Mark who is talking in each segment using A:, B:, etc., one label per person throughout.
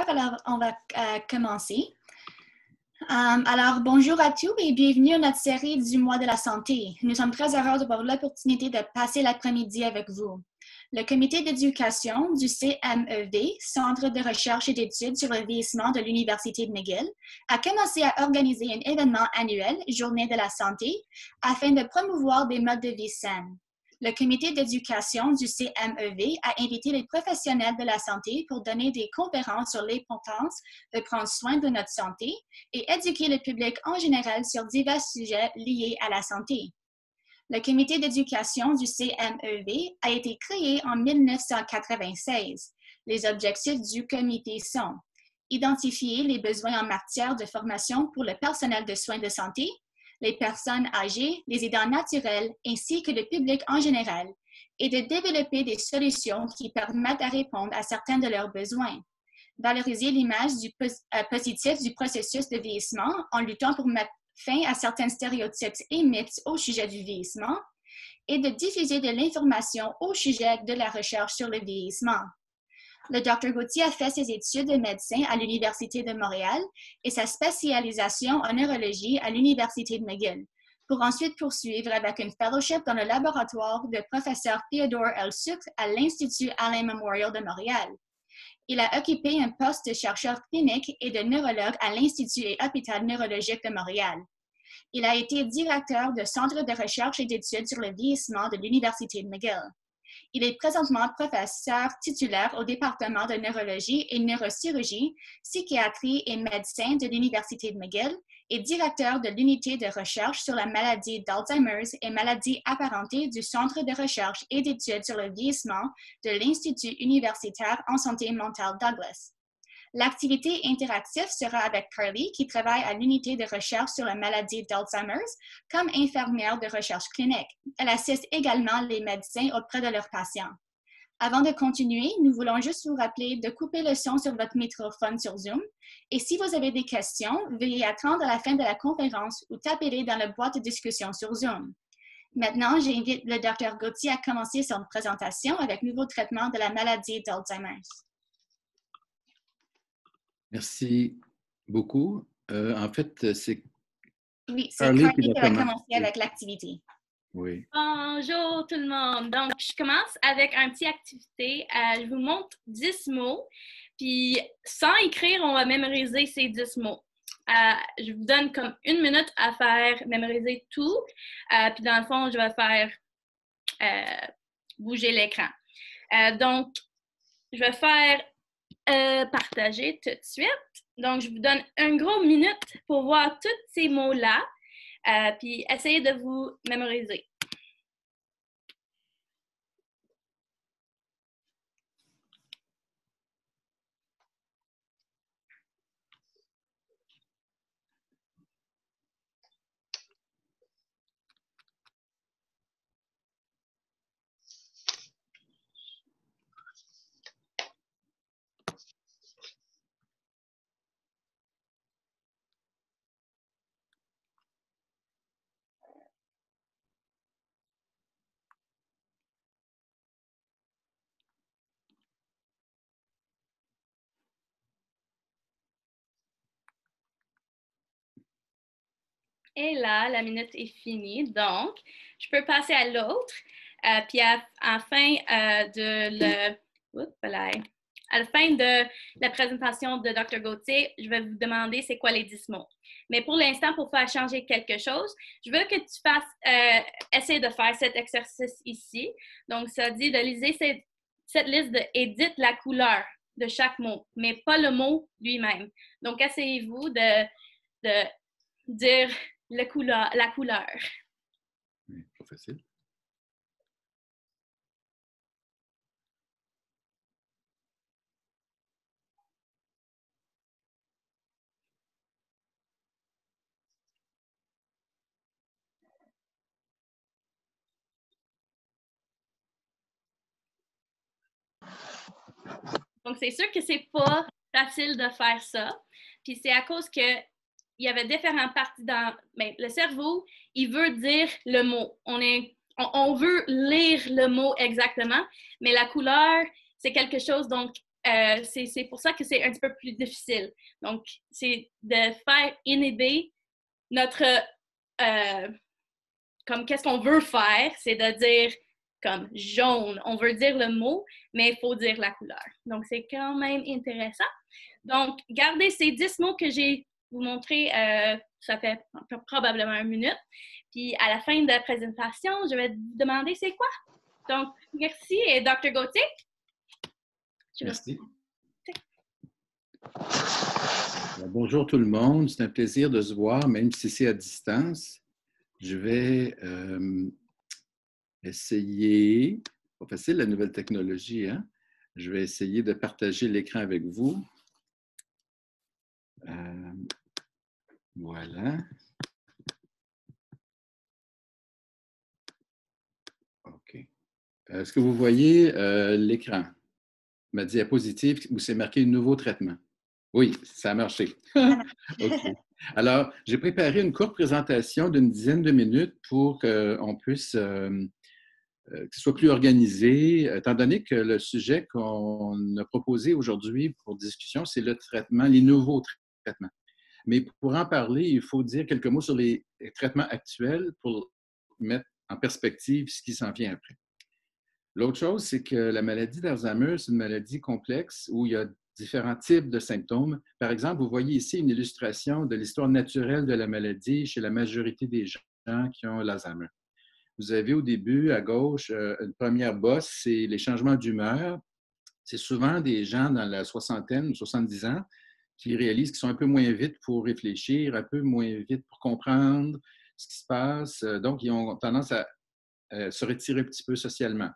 A: heure, alors on va commencer. Alors, bonjour à tous et bienvenue à notre série du mois de la santé. Nous sommes très heureux d'avoir l'opportunité de passer l'après-midi avec vous. Le comité d'éducation du CMEV, Centre de recherche et d'études sur le vieillissement de l'Université de McGill, a commencé à organiser un événement annuel, Journée de la santé, afin de promouvoir des modes de vie sains. Le comité d'éducation du CMEV a invité les professionnels de la santé pour donner des conférences sur l'importance de prendre soin de notre santé et éduquer le public en général sur divers sujets liés à la santé. Le comité d'éducation du CMEV a été créé en 1996. Les objectifs du comité sont identifier les besoins en matière de formation pour le personnel de soins de santé, les personnes âgées, les aidants naturels, ainsi que le public en général, et de développer des solutions qui permettent de répondre à certains de leurs besoins. Valoriser l'image positive du processus de vieillissement en luttant pour mettre fin à certains stéréotypes et mythes au sujet du vieillissement, et de diffuser de l'information au sujet de la recherche sur le vieillissement. Le Dr Gauthier a fait ses études de médecine à l'Université de Montréal et sa spécialisation en neurologie à l'Université de McGill, pour ensuite poursuivre avec une fellowship dans le laboratoire de professeur Theodore L. Sucre à l'Institut Alain Memorial de Montréal. Il a occupé un poste de chercheur clinique et de neurologue à l'Institut et Hôpital neurologique de Montréal. Il a été directeur du Centre de recherche et d'études sur le vieillissement de l'Université de McGill. Il est présentement professeur titulaire au département de neurologie et neurochirurgie, psychiatrie et médecine de l'Université de McGill et directeur de l'unité de recherche sur la maladie d'Alzheimer et maladies apparentées du Centre de recherche et d'études sur le vieillissement de l'Institut universitaire en santé mentale Douglas. L'activité interactive sera avec Carly, qui travaille à l'unité de recherche sur la maladie d'Alzheimer comme infirmière de recherche clinique. Elle assiste également les médecins auprès de leurs patients. Avant de continuer, nous voulons juste vous rappeler de couper le son sur votre microphone sur Zoom. Et si vous avez des questions, veuillez attendre à la fin de la conférence ou tapez-les dans la boîte de discussion sur Zoom. Maintenant, j'invite le Dr Gauthier à commencer son présentation avec nouveau traitement de la maladie d'Alzheimer.
B: Merci beaucoup. En fait, c'est
A: oui, Carly qui va commencer avec l'activité.
B: Oui.
C: Bonjour tout le monde. Donc, je commence avec une petite activité. Je vous montre 10 mots. Puis, sans écrire, on va mémoriser ces 10 mots. Je vous donne comme 1 minute à faire mémoriser tout. Puis, dans le fond, je vais faire bouger l'écran. Donc, je vais faire partager tout de suite. Donc, je vous donne 1 gros minute pour voir tous ces mots-là, puis essayez de vous mémoriser. Et là, la minute est finie. Donc, je peux passer à l'autre. Puis à la fin de la présentation de Dr Gauthier, je vais vous demander c'est quoi les 10 mots. Mais pour l'instant, pour faire changer quelque chose, je veux que tu fasses, essayer de faire cet exercice ici. Donc, ça dit de liser cette liste édite la couleur de chaque mot, mais pas le mot lui-même. Donc, essayez-vous de dire la couleur.
B: Oui, pas facile.
C: Donc, c'est sûr que c'est pas facile de faire ça. Puis c'est à cause que il y avait différentes parties dans le cerveau, il veut dire le mot. On veut lire le mot exactement, mais la couleur, c'est quelque chose, donc c'est pour ça que c'est un petit peu plus difficile. Donc, c'est de faire inhiber notre... comme qu'est-ce qu'on veut faire, c'est de dire comme jaune. On veut dire le mot, mais il faut dire la couleur. Donc, c'est quand même intéressant. Donc, gardez ces 10 mots que j'ai vous montrés, ça fait probablement 1 minute. Puis, à la fin de la présentation, je vais vous demander c'est quoi. Donc, merci. Et Dr. Gauthier?
B: Merci. Bonjour tout le monde. C'est un plaisir de se voir, même si c'est à distance. Je vais essayer, pas facile la nouvelle technologie, hein? Je vais essayer de partager l'écran avec vous. Voilà. OK. Est-ce que vous voyez l'écran, ma diapositive où c'est marqué « Nouveau traitement ». Oui, ça a marché. OK. Alors, j'ai préparé une courte présentation d'une dizaine de minutes pour qu'on puisse, que ce soit plus organisé, étant donné que le sujet qu'on a proposé aujourd'hui pour discussion, c'est le traitement, les nouveaux traitements. Mais pour en parler, il faut dire quelques mots sur les traitements actuels pour mettre en perspective ce qui s'en vient après. L'autre chose, c'est que la maladie d'Alzheimer, c'est une maladie complexe où il y a différents types de symptômes. Par exemple, vous voyez ici une illustration de l'histoire naturelle de la maladie chez la majorité des gens qui ont l'Alzheimer. Vous avez au début, à gauche, une première bosse, c'est les changements d'humeur. C'est souvent des gens dans la soixantaine ou 70 ans qui réalisent qu'ils sont un peu moins vite pour réfléchir, un peu moins vite pour comprendre ce qui se passe. Donc, ils ont tendance à se retirer un petit peu socialement.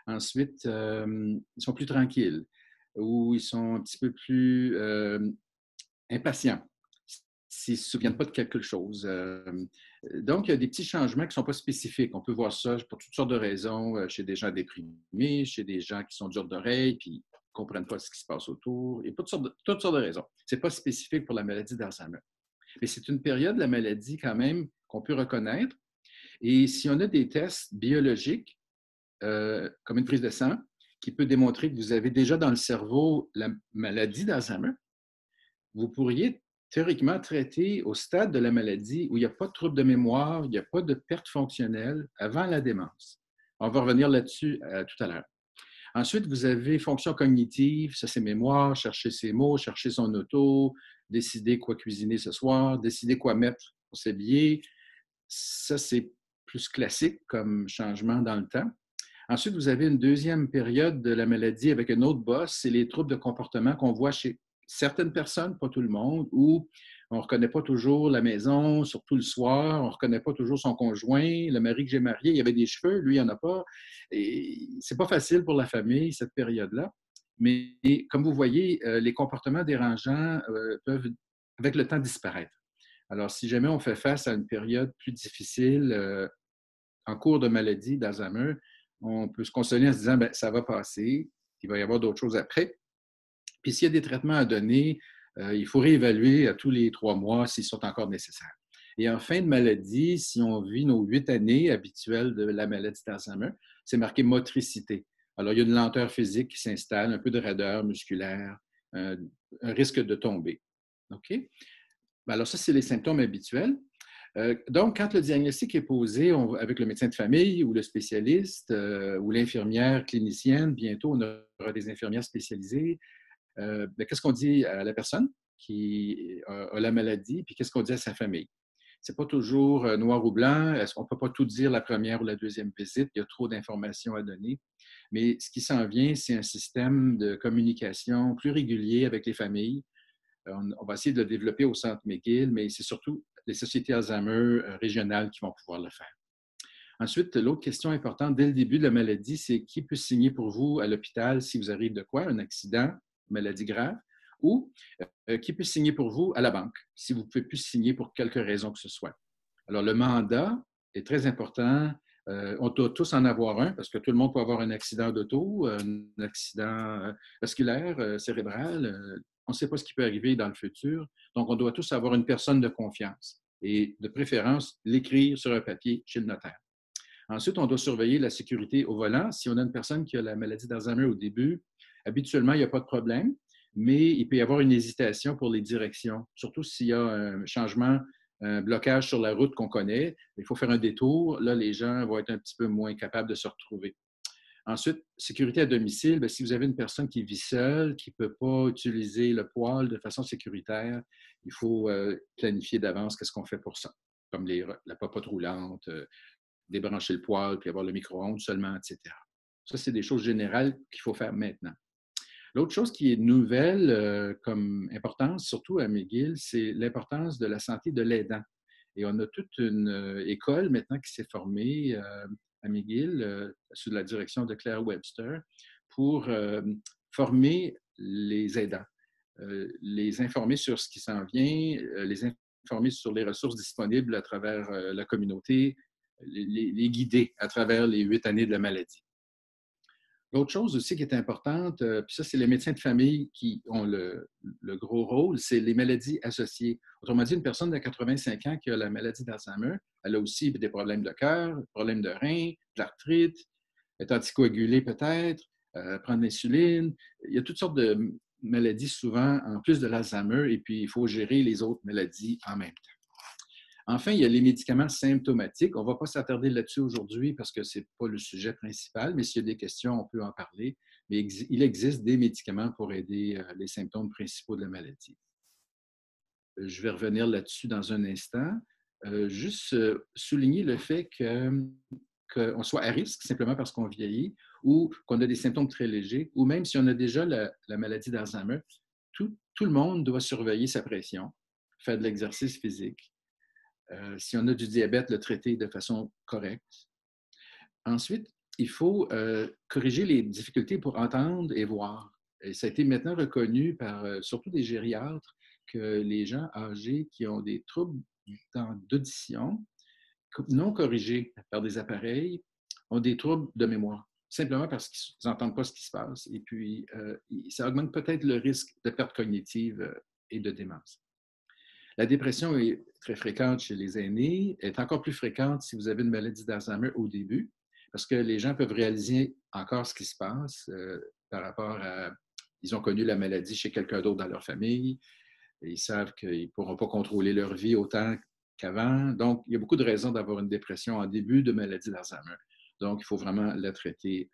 B: Ensuite, ils sont plus tranquilles ou ils sont un petit peu plus impatients s'ils ne se souviennent pas de quelque chose. Donc, il y a des petits changements qui ne sont pas spécifiques. On peut voir ça pour toutes sortes de raisons, chez des gens déprimés, chez des gens qui sont durs d'oreille, puis ne comprennent pas ce qui se passe autour. Il y a toutes sortes de raisons. Ce n'est pas spécifique pour la maladie d'Alzheimer. Mais c'est une période de la maladie quand même qu'on peut reconnaître. Et si on a des tests biologiques, comme une prise de sang, qui peut démontrer que vous avez déjà dans le cerveau la maladie d'Alzheimer, vous pourriez théoriquement traiter au stade de la maladie où il n'y a pas de trouble de mémoire, il n'y a pas de perte fonctionnelle avant la démence. On va revenir là-dessus tout à l'heure. Ensuite, vous avez fonction cognitive, ça c'est mémoire, chercher ses mots, chercher son auto, décider quoi cuisiner ce soir, décider quoi mettre pour s'habiller. Ça, c'est plus classique comme changement dans le temps. Ensuite, vous avez une deuxième période de la maladie avec une autre bosse, c'est les troubles de comportement qu'on voit chez certaines personnes, pas tout le monde, où on ne reconnaît pas toujours la maison, surtout le soir, on ne reconnaît pas toujours son conjoint, le mari que j'ai marié, il avait des cheveux, lui, il n'y en a pas. Et c'est pas facile pour la famille, cette période-là. Mais comme vous voyez, les comportements dérangeants peuvent, avec le temps, disparaître. Alors, si jamais on fait face à une période plus difficile en cours de maladie d'Alzheimer, on peut se consoler en se disant, bien, ça va passer, il va y avoir d'autres choses après. Puis s'il y a des traitements à donner, il faut réévaluer à tous les 3 mois s'ils sont encore nécessaires. Et en fin de maladie, si on vit nos 8 années habituelles de la maladie d'Alzheimer, c'est marqué motricité. Alors, il y a une lenteur physique qui s'installe, un peu de raideur musculaire, un risque de tomber. OK? Alors, ça, c'est les symptômes habituels. Donc, quand le diagnostic est posé avec le médecin de famille ou le spécialiste ou l'infirmière clinicienne, bientôt on aura des infirmières spécialisées, qu'est-ce qu'on dit à la personne qui a la maladie, puis qu'est-ce qu'on dit à sa famille? Ce n'est pas toujours noir ou blanc. On ne peut pas tout dire la première ou la deuxième visite. Il y a trop d'informations à donner. Mais ce qui s'en vient, c'est un système de communication plus régulier avec les familles. On va essayer de le développer au Centre McGill, mais c'est surtout les sociétés Alzheimer régionales qui vont pouvoir le faire. Ensuite, l'autre question importante dès le début de la maladie, c'est qui peut signer pour vous à l'hôpital si vous arrive de quoi? Un accident, maladie grave, ou qui peut signer pour vous à la banque si vous ne pouvez plus signer pour quelque raison que ce soit. Alors, le mandat est très important. On doit tous en avoir un parce que tout le monde peut avoir un accident d'auto, un accident vasculaire, cérébral. On ne sait pas ce qui peut arriver dans le futur. Donc, on doit tous avoir une personne de confiance et de préférence l'écrire sur un papier chez le notaire. Ensuite, on doit surveiller la sécurité au volant. Si on a une personne qui a la maladie d'Alzheimer au début, Habituellement, il n'y a pas de problème, mais il peut y avoir une hésitation pour les directions, surtout s'il y a un changement, un blocage sur la route qu'on connaît. Il faut faire un détour. Là, les gens vont être un petit peu moins capables de se retrouver. Ensuite, sécurité à domicile, bien, si vous avez une personne qui vit seule, qui ne peut pas utiliser le poêle de façon sécuritaire, il faut planifier d'avance qu'est-ce qu'on fait pour ça, comme la popote roulante, débrancher le poêle, puis avoir le micro-ondes seulement, etc. Ça, c'est des choses générales qu'il faut faire maintenant. L'autre chose qui est nouvelle comme importance, surtout à McGill, c'est l'importance de la santé de l'aidant. Et on a toute une école maintenant qui s'est formée à McGill sous la direction de Claire Webster pour former les aidants, les informer sur ce qui s'en vient, les informer sur les ressources disponibles à travers la communauté, les guider à travers les 8 années de la maladie. L'autre chose aussi qui est importante, puis ça, c'est les médecins de famille qui ont le gros rôle, c'est les maladies associées. Autrement dit, une personne de 85 ans qui a la maladie d'Alzheimer, elle a aussi des problèmes de cœur, des problèmes de rein, de l'arthrite, est anticoagulée peut-être, prend de l'insuline. Il y a toutes sortes de maladies souvent en plus de l'Alzheimer, et puis il faut gérer les autres maladies en même temps. Enfin, il y a les médicaments symptomatiques. On ne va pas s'attarder là-dessus aujourd'hui parce que ce n'est pas le sujet principal, mais s'il y a des questions, on peut en parler. Mais il existe des médicaments pour aider les symptômes principaux de la maladie. Je vais revenir là-dessus dans un instant. Juste souligner le fait qu'on soit à risque simplement parce qu'on vieillit ou qu'on a des symptômes très légers, ou même si on a déjà la maladie d'Alzheimer, tout le monde doit surveiller sa pression, faire de l'exercice physique. Si on a du diabète, le traiter de façon correcte. Ensuite, il faut corriger les difficultés pour entendre et voir. Et ça a été maintenant reconnu par surtout des gériatres que les gens âgés qui ont des troubles d'audition non corrigés par des appareils ont des troubles de mémoire, simplement parce qu'ils n'entendent pas ce qui se passe. Et puis, ça augmente peut-être le risque de perte cognitive et de démence. La dépression est très fréquente chez les aînés, est encore plus fréquente si vous avez une maladie d'Alzheimer au début, parce que les gens peuvent réaliser encore ce qui se passe par rapport à... Ils ont connu la maladie chez quelqu'un d'autre dans leur famille, et ils savent qu'ils ne pourront pas contrôler leur vie autant qu'avant. Donc, il y a beaucoup de raisons d'avoir une dépression en début de maladie d'Alzheimer. Donc, il faut vraiment la traiter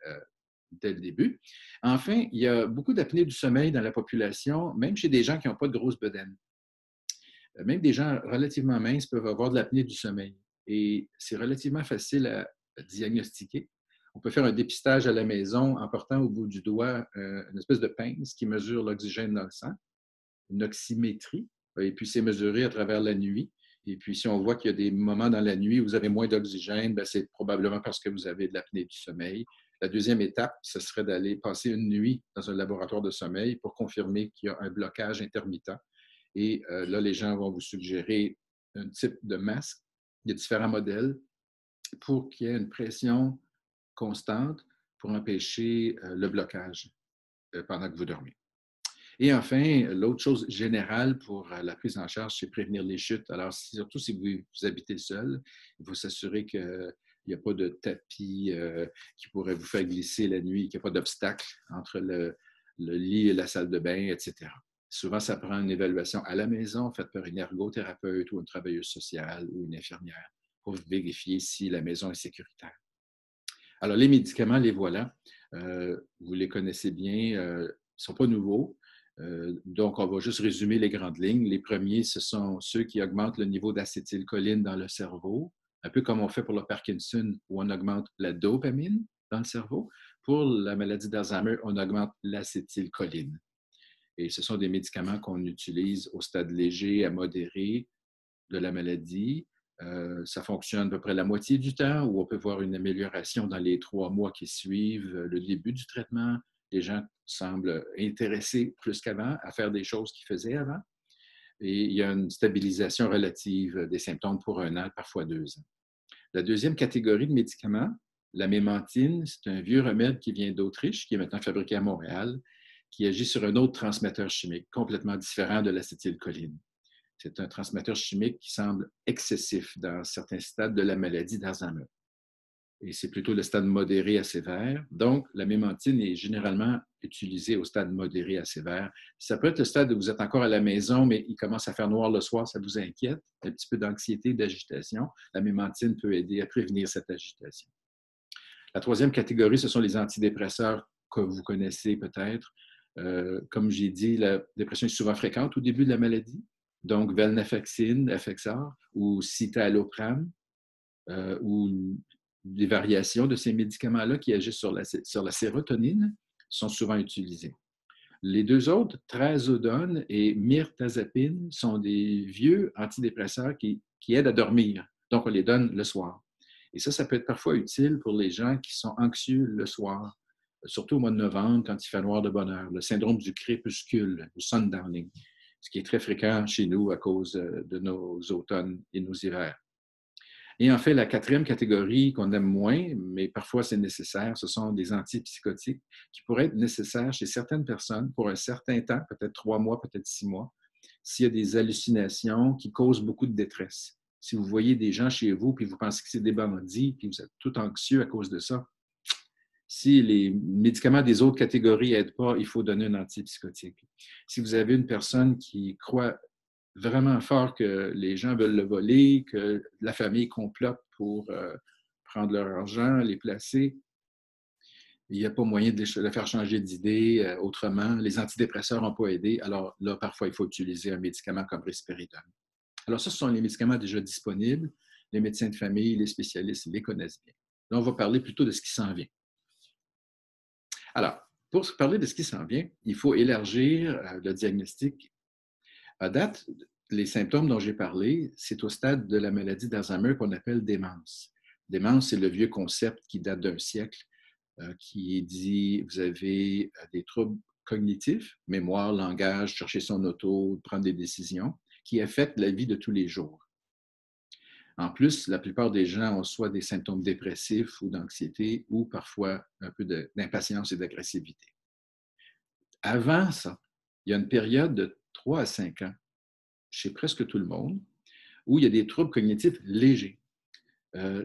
B: dès le début. Enfin, il y a beaucoup d'apnée du sommeil dans la population, même chez des gens qui n'ont pas de grosse bedaine. Même des gens relativement minces peuvent avoir de l'apnée du sommeil. Et c'est relativement facile à diagnostiquer. On peut faire un dépistage à la maison en portant au bout du doigt une espèce de pince qui mesure l'oxygène dans le sang, une oxymétrie, et puis c'est mesuré à travers la nuit. Et puis si on voit qu'il y a des moments dans la nuit où vous avez moins d'oxygène, c'est probablement parce que vous avez de l'apnée du sommeil. La deuxième étape, ce serait d'aller passer une nuit dans un laboratoire de sommeil pour confirmer qu'il y a un blocage intermittent. Et là, les gens vont vous suggérer un type de masque. Il y a différents modèles pour qu'il y ait une pression constante pour empêcher le blocage pendant que vous dormez. Et enfin, l'autre chose générale pour la prise en charge, c'est prévenir les chutes. Alors, surtout si vous habitez seul, il faut s'assurer qu'il n'y a pas de tapis qui pourrait vous faire glisser la nuit, qu'il n'y a pas d'obstacle entre le lit et la salle de bain, etc. Souvent, ça prend une évaluation à la maison faite par une ergothérapeute ou une travailleuse sociale ou une infirmière pour vérifier si la maison est sécuritaire. Alors, les médicaments, les voilà. Vous les connaissez bien, ils ne sont pas nouveaux. Donc, on va juste résumer les grandes lignes. Les premiers, ce sont ceux qui augmentent le niveau d'acétylcholine dans le cerveau, un peu comme on fait pour le Parkinson, où on augmente la dopamine dans le cerveau. Pour la maladie d'Alzheimer, on augmente l'acétylcholine. Et ce sont des médicaments qu'on utilise au stade léger à modéré de la maladie. Ça fonctionne à peu près la moitié du temps, où on peut voir une amélioration dans les 3 mois qui suivent le début du traitement. Les gens semblent intéressés plus qu'avant à faire des choses qu'ils faisaient avant. Et il y a une stabilisation relative des symptômes pour 1 an, parfois 2 ans. La deuxième catégorie de médicaments, la mémantine, c'est un vieux remède qui vient d'Autriche, qui est maintenant fabriqué à Montréal, qui agit sur un autre transmetteur chimique complètement différent de l'acétylcholine. C'est un transmetteur chimique qui semble excessif dans certains stades de la maladie d'Alzheimer. et c'est plutôt le stade modéré à sévère. Donc, la mémantine est généralement utilisée au stade modéré à sévère. Ça peut être le stade où vous êtes encore à la maison, mais il commence à faire noir le soir, ça vous inquiète, un petit peu d'anxiété, d'agitation. La mémantine peut aider à prévenir cette agitation. La troisième catégorie, ce sont les antidépresseurs que vous connaissez peut-être. Comme j'ai dit, la dépression est souvent fréquente au début de la maladie. Donc, venlafaxine, Effexor, ou citalopram, ou des variations de ces médicaments-là qui agissent sur la sérotonine sont souvent utilisés. Les deux autres, trazodone et mirtazapine, sont des vieux antidépresseurs qui aident à dormir. Donc, on les donne le soir. Et ça peut être parfois utile pour les gens qui sont anxieux le soir, surtout au mois de novembre, quand il fait noir de bonne heure, le syndrome du crépuscule, le sundowning, ce qui est très fréquent chez nous à cause de nos automnes et nos hivers. Et en fait, la quatrième catégorie qu'on aime moins, mais parfois c'est nécessaire, ce sont des antipsychotiques qui pourraient être nécessaires chez certaines personnes pour un certain temps, peut-être 3 mois, peut-être 6 mois, s'il y a des hallucinations qui causent beaucoup de détresse. Si vous voyez des gens chez vous, puis vous pensez que c'est des bandits, puis vous êtes tout anxieux à cause de ça, si les médicaments des autres catégories n'aident pas, il faut donner un antipsychotique. Si vous avez une personne qui croit vraiment fort que les gens veulent le voler, que la famille complote pour prendre leur argent, les placer, il n'y a pas moyen de le faire changer d'idée autrement. Les antidépresseurs n'ont pas aidé. Alors là, parfois, il faut utiliser un médicament comme risperidone. Alors ça, ce sont les médicaments déjà disponibles. Les médecins de famille, les spécialistes les connaissent bien. Là, on va parler plutôt de ce qui s'en vient. Alors, pour parler de ce qui s'en vient, il faut élargir le diagnostic. À date, les symptômes dont j'ai parlé, c'est au stade de la maladie d'Alzheimer qu'on appelle démence. Démence, c'est le vieux concept qui date d'un siècle, qui dit, vous avez des troubles cognitifs, mémoire, langage, chercher son auto, prendre des décisions, qui affectent la vie de tous les jours. En plus, la plupart des gens ont soit des symptômes dépressifs ou d'anxiété, ou parfois un peu d'impatience et d'agressivité. Avant ça, il y a une période de 3 à 5 ans, chez presque tout le monde, où il y a des troubles cognitifs légers.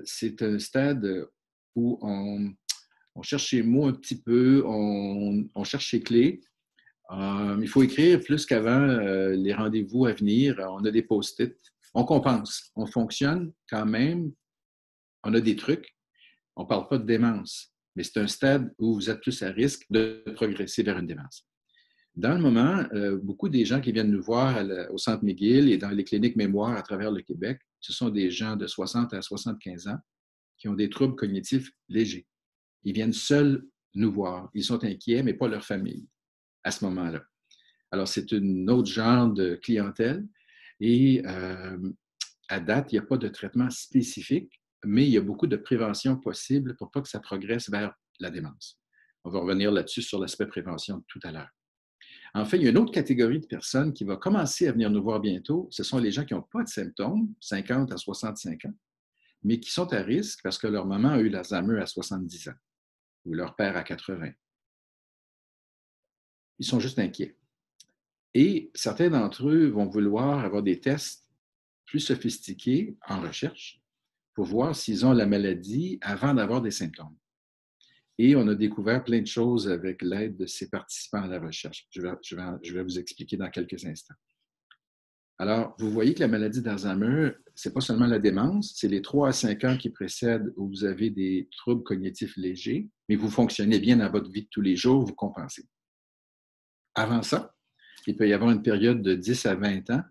B: C'est un stade où on cherche les mots un petit peu, on cherche les clés. Il faut écrire plus qu'avant les rendez-vous à venir. On a des post-it. On compense. On fonctionne quand même. On a des trucs. On ne parle pas de démence, mais c'est un stade où vous êtes plus à risque de progresser vers une démence. Dans le moment, beaucoup des gens qui viennent nous voir au Centre McGill et dans les cliniques mémoire à travers le Québec, ce sont des gens de 60 à 75 ans qui ont des troubles cognitifs légers. Ils viennent seuls nous voir. Ils sont inquiets, mais pas leur famille à ce moment-là. Alors, c'est un autre genre de clientèle et à date, il n'y a pas de traitement spécifique, mais il y a beaucoup de prévention possible pour pas que ça progresse vers la démence. On va revenir là-dessus sur l'aspect prévention tout à l'heure. En fait, il y a une autre catégorie de personnes qui va commencer à venir nous voir bientôt. Ce sont les gens qui n'ont pas de symptômes, 50 à 65 ans, mais qui sont à risque parce que leur maman a eu l'Alzheimer à 70 ans ou leur père à 80. Ils sont juste inquiets. Et certains d'entre eux vont vouloir avoir des tests plus sophistiqués en recherche pour voir s'ils ont la maladie avant d'avoir des symptômes. Et on a découvert plein de choses avec l'aide de ces participants à la recherche. Je vais vous expliquer dans quelques instants. Alors, vous voyez que la maladie d'Alzheimer, ce n'est pas seulement la démence, c'est les 3 à 5 ans qui précèdent où vous avez des troubles cognitifs légers, mais vous fonctionnez bien dans votre vie de tous les jours, vous compensez. Avant ça, il peut y avoir une période de 10 à 20 ans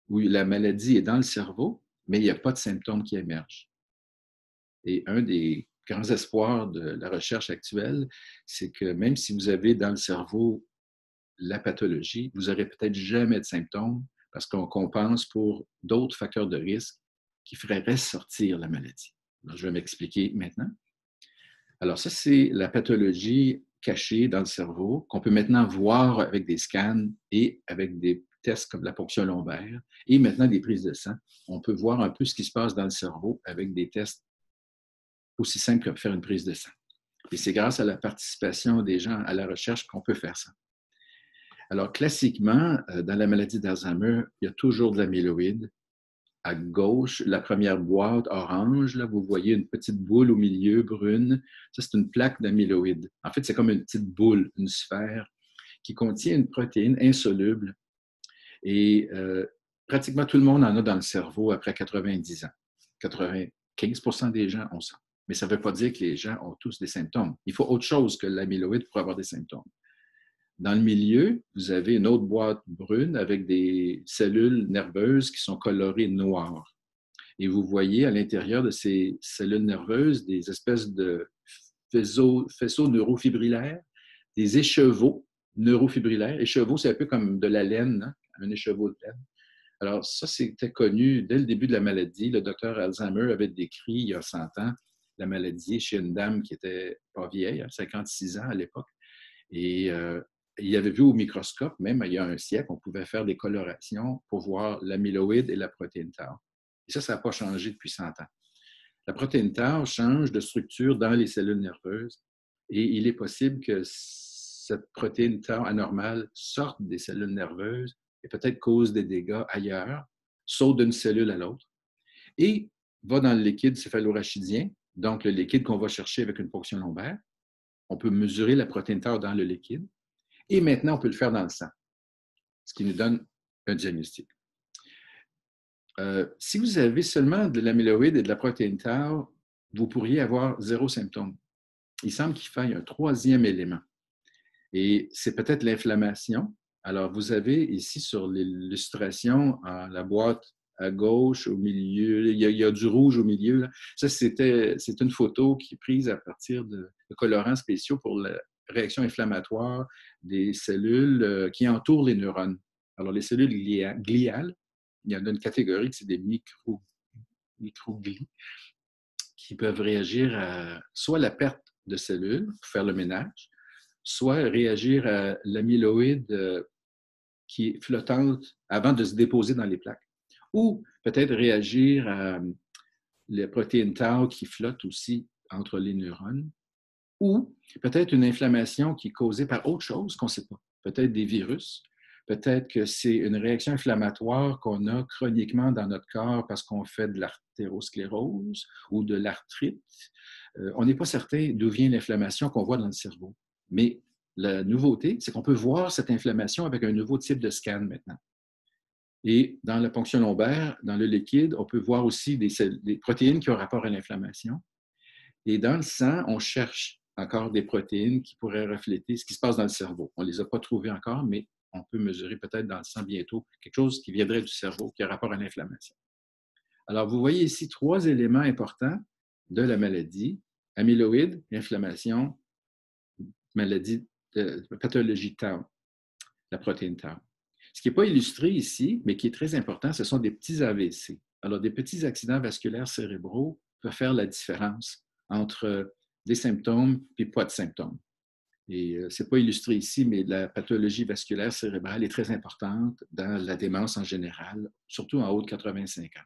B: où la maladie est dans le cerveau, mais il n'y a pas de symptômes qui émergent. Et un des grands espoirs de la recherche actuelle, c'est que même si vous avez dans le cerveau la pathologie, vous n'aurez peut-être jamais de symptômes parce qu'on compense pour d'autres facteurs de risque qui feraient ressortir la maladie. Alors, je vais m'expliquer maintenant. Alors ça, c'est la pathologie cachée dans le cerveau qu'on peut maintenant voir avec des scans et avec des tests comme la ponction lombaire et maintenant des prises de sang. On peut voir un peu ce qui se passe dans le cerveau avec des tests aussi simples que faire une prise de sang. Et c'est grâce à la participation des gens à la recherche qu'on peut faire ça. Alors, classiquement, dans la maladie d'Alzheimer, il y a toujours de l'amyloïde à gauche, la première boîte orange, là, vous voyez une petite boule au milieu, brune. Ça, c'est une plaque d'amyloïde. En fait, c'est comme une petite boule, une sphère, qui contient une protéine insoluble. Et pratiquement tout le monde en a dans le cerveau après 90 ans. 95% des gens ont ça. Mais ça ne veut pas dire que les gens ont tous des symptômes. Il faut autre chose que l'amyloïde pour avoir des symptômes. Dans le milieu, vous avez une autre boîte brune avec des cellules nerveuses qui sont colorées noires. Et vous voyez à l'intérieur de ces cellules nerveuses des espèces de faisceaux neurofibrillaires, des écheveaux neurofibrillaires. Écheveau, c'est un peu comme de la laine, hein? Un écheveau de laine. Alors ça, c'était connu dès le début de la maladie. Le docteur Alzheimer avait décrit il y a 100 ans la maladie chez une dame qui était pas vieille, 56 ans à l'époque. Et il avait vu au microscope, même il y a un siècle, on pouvait faire des colorations pour voir l'amyloïde et la protéine tau. Et ça n'a pas changé depuis 100 ans. La protéine tau change de structure dans les cellules nerveuses et il est possible que cette protéine tau anormale sorte des cellules nerveuses et peut-être cause des dégâts ailleurs, saute d'une cellule à l'autre et va dans le liquide céphalorachidien, donc le liquide qu'on va chercher avec une ponction lombaire. On peut mesurer la protéine tau dans le liquide. Et maintenant, on peut le faire dans le sang, ce qui nous donne un diagnostic. Si vous avez seulement de l'amyloïde et de la protéine tau, vous pourriez avoir 0 symptôme. Il semble qu'il faille un troisième élément. Et c'est peut-être l'inflammation. Alors, vous avez ici sur l'illustration, la boîte à gauche, au milieu, il y a du rouge au milieu. Là. Ça, c'est une photo qui est prise à partir de colorants spéciaux pour la réaction inflammatoire des cellules qui entourent les neurones. Alors, les cellules gliales, il y en a une catégorie qui c'est des microglies qui peuvent réagir à soit la perte de cellules pour faire le ménage, soit réagir à l'amyloïde qui est flottante avant de se déposer dans les plaques, ou peut-être réagir à les protéines tau qui flottent aussi entre les neurones, ou peut-être une inflammation qui est causée par autre chose qu'on ne sait pas, peut-être des virus, peut-être que c'est une réaction inflammatoire qu'on a chroniquement dans notre corps parce qu'on fait de l'artérosclérose ou de l'arthrite. On n'est pas certain d'où vient l'inflammation qu'on voit dans le cerveau. Mais la nouveauté, c'est qu'on peut voir cette inflammation avec un nouveau type de scan maintenant. Et dans la ponction lombaire, dans le liquide, on peut voir aussi des protéines qui ont rapport à l'inflammation. Et dans le sang, on cherche encore des protéines qui pourraient refléter ce qui se passe dans le cerveau. On ne les a pas trouvées encore, mais on peut mesurer peut-être dans le sang bientôt quelque chose qui viendrait du cerveau, qui a rapport à l'inflammation. Alors, vous voyez ici 3 éléments importants de la maladie: amyloïde, inflammation, maladie, pathologie tau, la protéine tau. Ce qui n'est pas illustré ici, mais qui est très important, ce sont des petits AVC. Alors, des petits accidents vasculaires cérébraux peuvent faire la différence entre des symptômes et pas de symptômes. Et ce n'est pas illustré ici, mais la pathologie vasculaire cérébrale est très importante dans la démence en général, surtout en haut de 85 ans.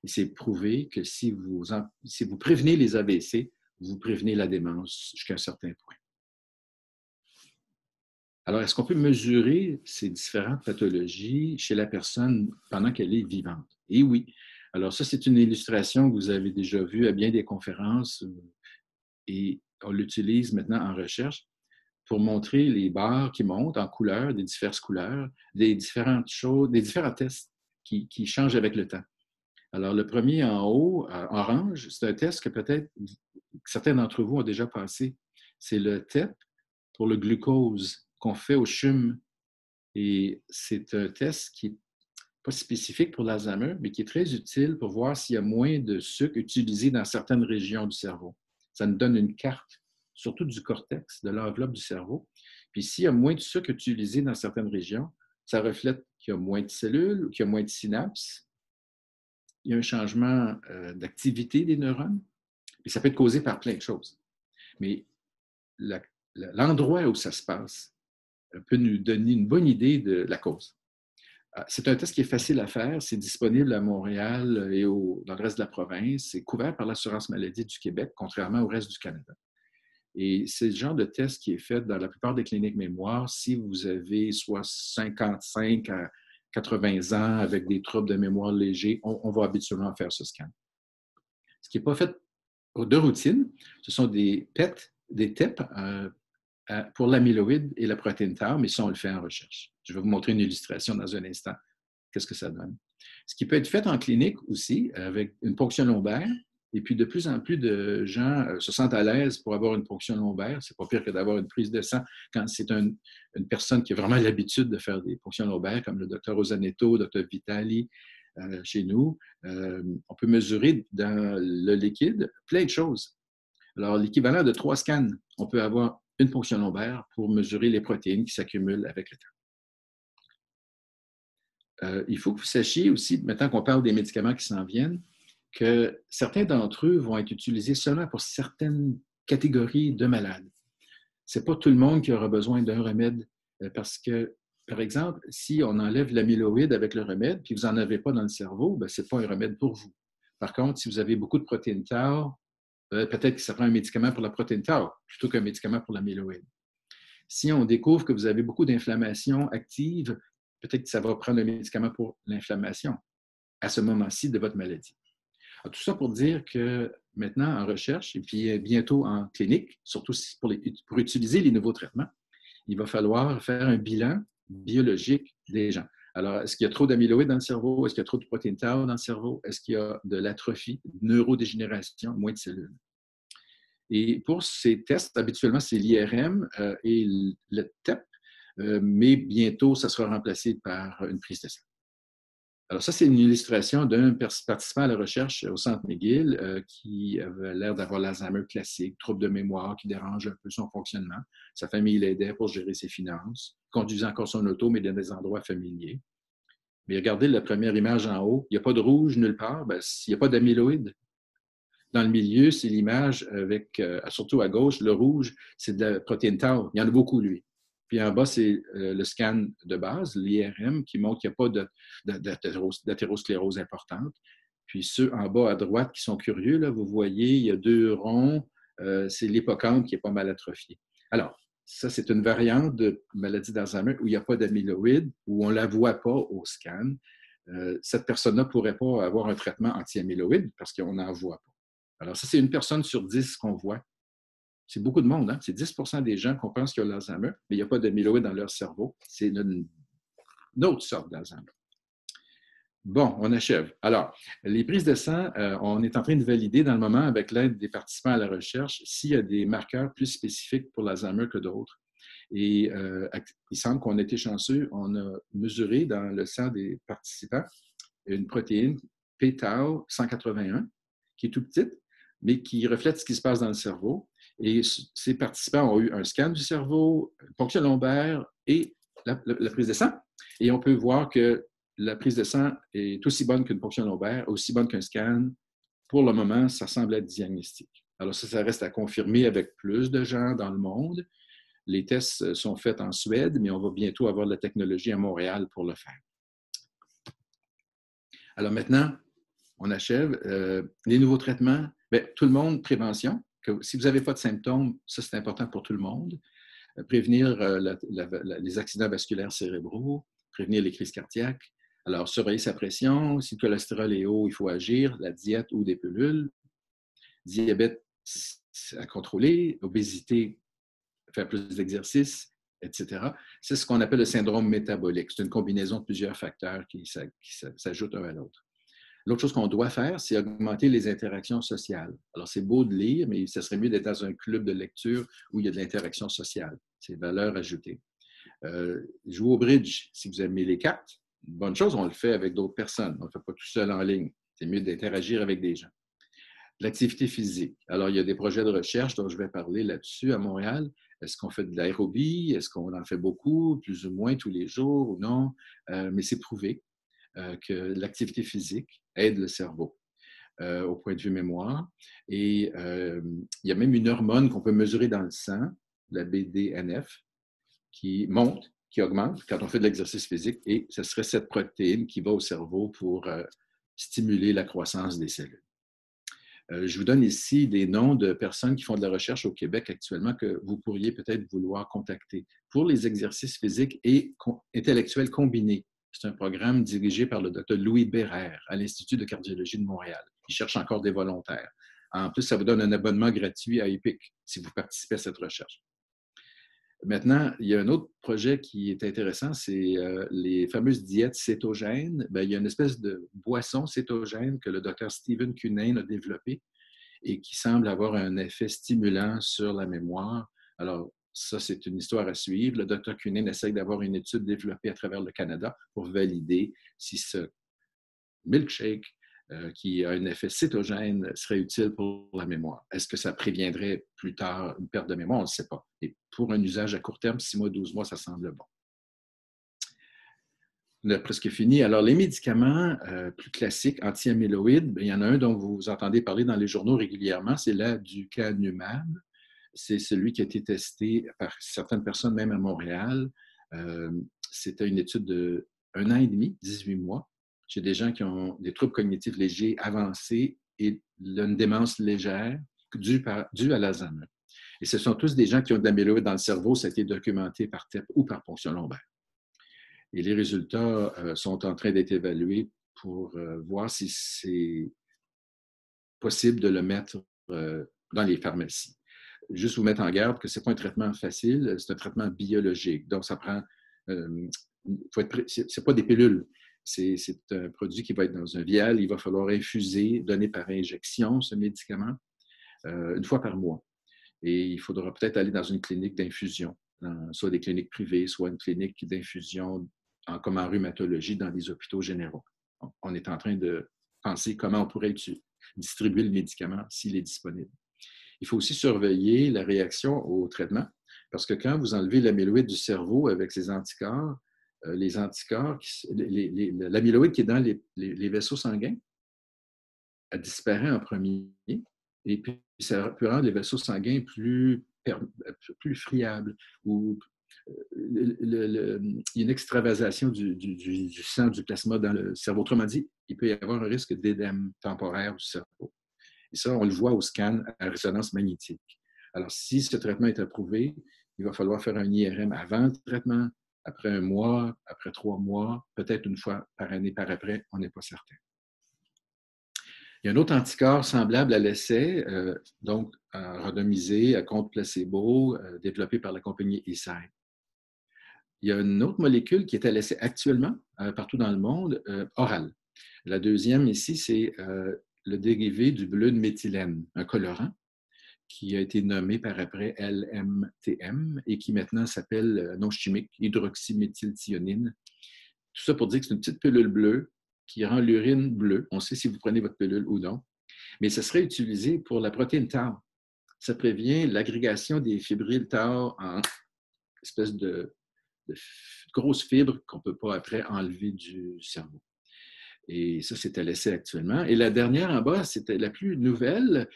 B: Et c'est prouvé que si vous prévenez les AVC, vous prévenez la démence jusqu'à un certain point. Alors, est-ce qu'on peut mesurer ces différentes pathologies chez la personne pendant qu'elle est vivante? Et oui. Alors, ça, c'est une illustration que vous avez déjà vue à bien des conférences et on l'utilise maintenant en recherche pour montrer les barres qui montent en couleurs, des diverses couleurs, des différentes choses, des différents tests qui changent avec le temps. Alors, le premier en haut, orange, c'est un test que peut-être certains d'entre vous ont déjà passé. C'est le TEP pour le glucose qu'on fait au CHUM. Et c'est un test qui n'est pas spécifique pour l'Alzheimer, mais qui est très utile pour voir s'il y a moins de sucre utilisé dans certaines régions du cerveau. Ça nous donne une carte, surtout du cortex, de l'enveloppe du cerveau. Puis s'il y a moins de sucre utilisé dans certaines régions, ça reflète qu'il y a moins de cellules ou qu'il y a moins de synapses. Il y a un changement d'activité des neurones. Et ça peut être causé par plein de choses. Mais l'endroit où ça se passe peut nous donner une bonne idée de la cause. C'est un test qui est facile à faire. C'est disponible à Montréal et dans le reste de la province. C'est couvert par l'Assurance maladie du Québec, contrairement au reste du Canada. Et c'est le genre de test qui est fait dans la plupart des cliniques mémoire si vous avez soit 55 à 80 ans avec des troubles de mémoire légers, on va habituellement faire ce scan. Ce qui n'est pas fait de routine, ce sont des PET, des TEP pour l'amyloïde et la protéine tau, mais ça, on le fait en recherche. Je vais vous montrer une illustration dans un instant. Qu'est-ce que ça donne? Ce qui peut être fait en clinique aussi, avec une ponction lombaire, et puis de plus en plus de gens se sentent à l'aise pour avoir une ponction lombaire. C'est pas pire que d'avoir une prise de sang quand c'est une personne qui a vraiment l'habitude de faire des ponctions lombaires, comme le docteur Rosanetto, le docteur Vitali, chez nous. On peut mesurer dans le liquide plein de choses. Alors, l'équivalent de 3 scans, on peut avoir une ponction lombaire pour mesurer les protéines qui s'accumulent avec le temps. Il faut que vous sachiez aussi, maintenant qu'on parle des médicaments qui s'en viennent, que certains d'entre eux vont être utilisés seulement pour certaines catégories de malades. Ce n'est pas tout le monde qui aura besoin d'un remède parce que, par exemple, si on enlève l'amyloïde avec le remède puis vous n'en avez pas dans le cerveau, ce n'est pas un remède pour vous. Par contre, si vous avez beaucoup de protéines tau, peut-être que ça prend un médicament pour la protéine tau plutôt qu'un médicament pour l'amyloïde. Si on découvre que vous avez beaucoup d'inflammation active, peut-être que ça va prendre un médicament pour l'inflammation à ce moment-ci de votre maladie. Alors, tout ça pour dire que maintenant, en recherche et puis bientôt en clinique, surtout pour utiliser les nouveaux traitements, il va falloir faire un bilan biologique des gens. Alors, est-ce qu'il y a trop d'amyloïdes dans le cerveau? Est-ce qu'il y a trop de protéines tau dans le cerveau? Est-ce qu'il y a de l'atrophie, de neurodégénération, moins de cellules? Et pour ces tests, habituellement, c'est l'IRM et le TEP, mais bientôt, ça sera remplacé par une prise de sang. Alors ça, c'est une illustration d'un participant à la recherche au Centre McGill qui avait l'air d'avoir l'Alzheimer classique, trouble de mémoire qui dérange un peu son fonctionnement. Sa famille l'aidait pour gérer ses finances, conduisait encore son auto, mais dans des endroits familiers. Mais regardez la première image en haut, il n'y a pas de rouge nulle part, il n'y a pas d'amyloïde. Dans le milieu, c'est l'image avec, surtout à gauche, le rouge, c'est de la protéine tau. Il y en a beaucoup, lui. Puis en bas, c'est le scan de base, l'IRM, qui montre qu'il n'y a pas d'athérosclérose importante. Puis ceux en bas à droite qui sont curieux, là, vous voyez, il y a 2 ronds, c'est l'hippocampe qui est pas mal atrophié. Alors, ça, c'est une variante de maladie d'Alzheimer où il n'y a pas d'amyloïde, où on ne la voit pas au scan. Cette personne-là ne pourrait pas avoir un traitement anti-amyloïde parce qu'on n'en voit pas. Alors, ça, c'est une personne sur 10 qu'on voit. C'est beaucoup de monde, hein? C'est 10% des gens qu'on pense qu'ils ont l'Alzheimer, mais il n'y a pas d'amyloïde dans leur cerveau. C'est une autre sorte d'Alzheimer. Bon, on achève. Alors, les prises de sang, on est en train de valider dans le moment, avec l'aide des participants à la recherche, s'il y a des marqueurs plus spécifiques pour l'Alzheimer que d'autres. Et il semble qu'on a été chanceux. On a mesuré dans le sang des participants une protéine p-tau 181, qui est tout petite, mais qui reflète ce qui se passe dans le cerveau. Et ces participants ont eu un scan du cerveau, une ponction lombaire et la prise de sang. Et on peut voir que la prise de sang est aussi bonne qu'une ponction lombaire, aussi bonne qu'un scan. Pour le moment, ça semble être diagnostique. Alors ça reste à confirmer avec plus de gens dans le monde. Les tests sont faits en Suède, mais on va bientôt avoir de la technologie à Montréal pour le faire. Alors maintenant, on achève. Les nouveaux traitements, tout le monde, prévention. Si vous n'avez pas de symptômes, ça c'est important pour tout le monde. Prévenir les accidents vasculaires cérébraux, prévenir les crises cardiaques. Alors, surveiller sa pression. Si le cholestérol est haut, il faut agir, la diète ou des pilules. Diabète à contrôler, obésité, faire plus d'exercice, etc. C'est ce qu'on appelle le syndrome métabolique. C'est une combinaison de plusieurs facteurs qui s'ajoutent un à l'autre. L'autre chose qu'on doit faire, c'est augmenter les interactions sociales. Alors, c'est beau de lire, mais ce serait mieux d'être dans un club de lecture où il y a de l'interaction sociale. C'est valeur ajoutée. Jouer au bridge, si vous aimez les cartes, une bonne chose, on le fait avec d'autres personnes. On ne le fait pas tout seul en ligne. C'est mieux d'interagir avec des gens. L'activité physique. Alors, il y a des projets de recherche dont je vais parler là-dessus à Montréal. Est-ce qu'on fait de l'aérobie? Est-ce qu'on en fait beaucoup, plus ou moins tous les jours ou non? Mais c'est prouvé que l'activité physique aide le cerveau au point de vue mémoire. Et il y a même une hormone qu'on peut mesurer dans le sang, la BDNF, qui monte, qui augmente quand on fait de l'exercice physique, et ce serait cette protéine qui va au cerveau pour stimuler la croissance des cellules. Je vous donne ici des noms de personnes qui font de la recherche au Québec actuellement que vous pourriez peut-être vouloir contacter pour les exercices physiques et intellectuels combinés. C'est un programme dirigé par le Dr Louis Bérère à l'Institut de cardiologie de Montréal. Il cherche encore des volontaires. En plus, ça vous donne un abonnement gratuit à EPIC si vous participez à cette recherche. Maintenant, il y a un autre projet qui est intéressant, c'est les fameuses diètes cétogènes. Bien, il y a une espèce de boisson cétogène que le Dr Stephen Cunnane a développée et qui semble avoir un effet stimulant sur la mémoire. Alors, ça, c'est une histoire à suivre. Le Dr Cunnane essaie d'avoir une étude développée à travers le Canada pour valider si ce milkshake qui a un effet cétogène serait utile pour la mémoire. Est-ce que ça préviendrait plus tard une perte de mémoire? On ne sait pas. Et pour un usage à court terme, 6 mois, 12 mois, ça semble bon. On a presque fini. Alors, les médicaments plus classiques, anti-amyloïdes, il y en a un dont vous entendez parler dans les journaux régulièrement, c'est l'aducanumab. C'est celui qui a été testé par certaines personnes, même à Montréal. C'était une étude de 1 an et demi, 18 mois, chez des gens qui ont des troubles cognitifs légers avancés et une démence légère due à l'Alzheimer. Et ce sont tous des gens qui ont de l'amyloïde dans le cerveau, ça a été documenté par TEP ou par ponction lombaire. Et les résultats sont en train d'être évalués pour voir si c'est possible de le mettre dans les pharmacies. Juste vous mettre en garde que ce n'est pas un traitement facile, c'est un traitement biologique. Donc, ça prend... c'est pas des pilules. C'est un produit qui va être dans un vial. Il va falloir infuser, donner par injection ce médicament une fois par mois. Et il faudra peut-être aller dans une clinique d'infusion, soit des cliniques privées, soit une clinique d'infusion comme en rhumatologie dans les hôpitaux généraux. On est en train de penser comment on pourrait distribuer le médicament s'il est disponible. Il faut aussi surveiller la réaction au traitement, parce que quand vous enlevez l'amyloïde du cerveau avec ses anticorps, les anticorps, l'amyloïde qui est dans les vaisseaux sanguins, elle disparaît en premier, et puis ça peut rendre les vaisseaux sanguins plus friables, ou il y a une extravasation du sang, du plasma dans le cerveau. Autrement dit, il peut y avoir un risque d'édème temporaire du cerveau. Et ça, on le voit au scan à résonance magnétique. Alors, si ce traitement est approuvé, il va falloir faire un IRM avant le traitement, après 1 mois, après 3 mois, peut-être une fois par année par après, on n'est pas certain. Il y a un autre anticorps semblable à l'essai, donc randomisé à contre placebo, développé par la compagnie Eisai. Il y a une autre molécule qui est à l'essai actuellement, partout dans le monde, orale. La deuxième ici, c'est le dérivé du bleu de méthylène, un colorant qui a été nommé par après LMTM et qui maintenant s'appelle, nom chimique, hydroxyméthylthionine. Tout ça pour dire que c'est une petite pilule bleue qui rend l'urine bleue. On sait si vous prenez votre pilule ou non. Mais ça serait utilisé pour la protéine tau. Ça prévient l'agrégation des fibrilles tau en espèce de grosses fibres qu'on ne peut pas après enlever du cerveau. Et ça, c'est à l'essai actuellement. Et la dernière en bas, c'était la plus nouvelle.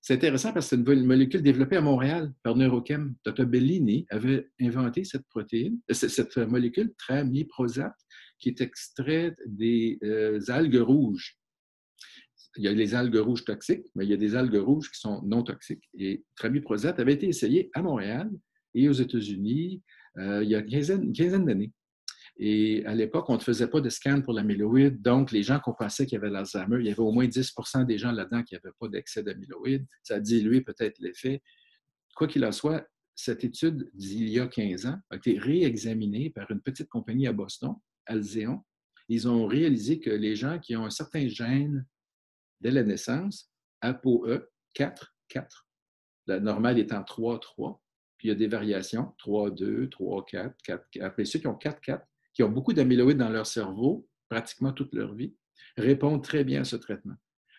B: C'est intéressant parce que c'est une molécule développée à Montréal par Neurochem. Dr Bellini avait inventé cette molécule tramiprosate qui est extraite des algues rouges. Il y a les algues rouges toxiques, mais il y a des algues rouges qui sont non toxiques. Et tramiprosate avait été essayé à Montréal et aux États-Unis il y a une quinzaine d'années. Et à l'époque, on ne faisait pas de scan pour l'amyloïde. Donc, les gens qu'on pensait qu'il y avait l'Alzheimer, il y avait au moins 10% des gens là-dedans qui n'avaient pas d'excès d'amyloïde. Ça a dilué peut-être l'effet. Quoi qu'il en soit, cette étude d'il y a 15 ans a été réexaminée par une petite compagnie à Boston, Alzeon. Ils ont réalisé que les gens qui ont un certain gène dès la naissance, ApoE4, la normale étant 3,3, puis il y a des variations, 3,2, 3,4, 4,4. Mais ceux qui ont 4,4, qui ont beaucoup d'amyloïdes dans leur cerveau, pratiquement toute leur vie, répondent très bien à ce traitement.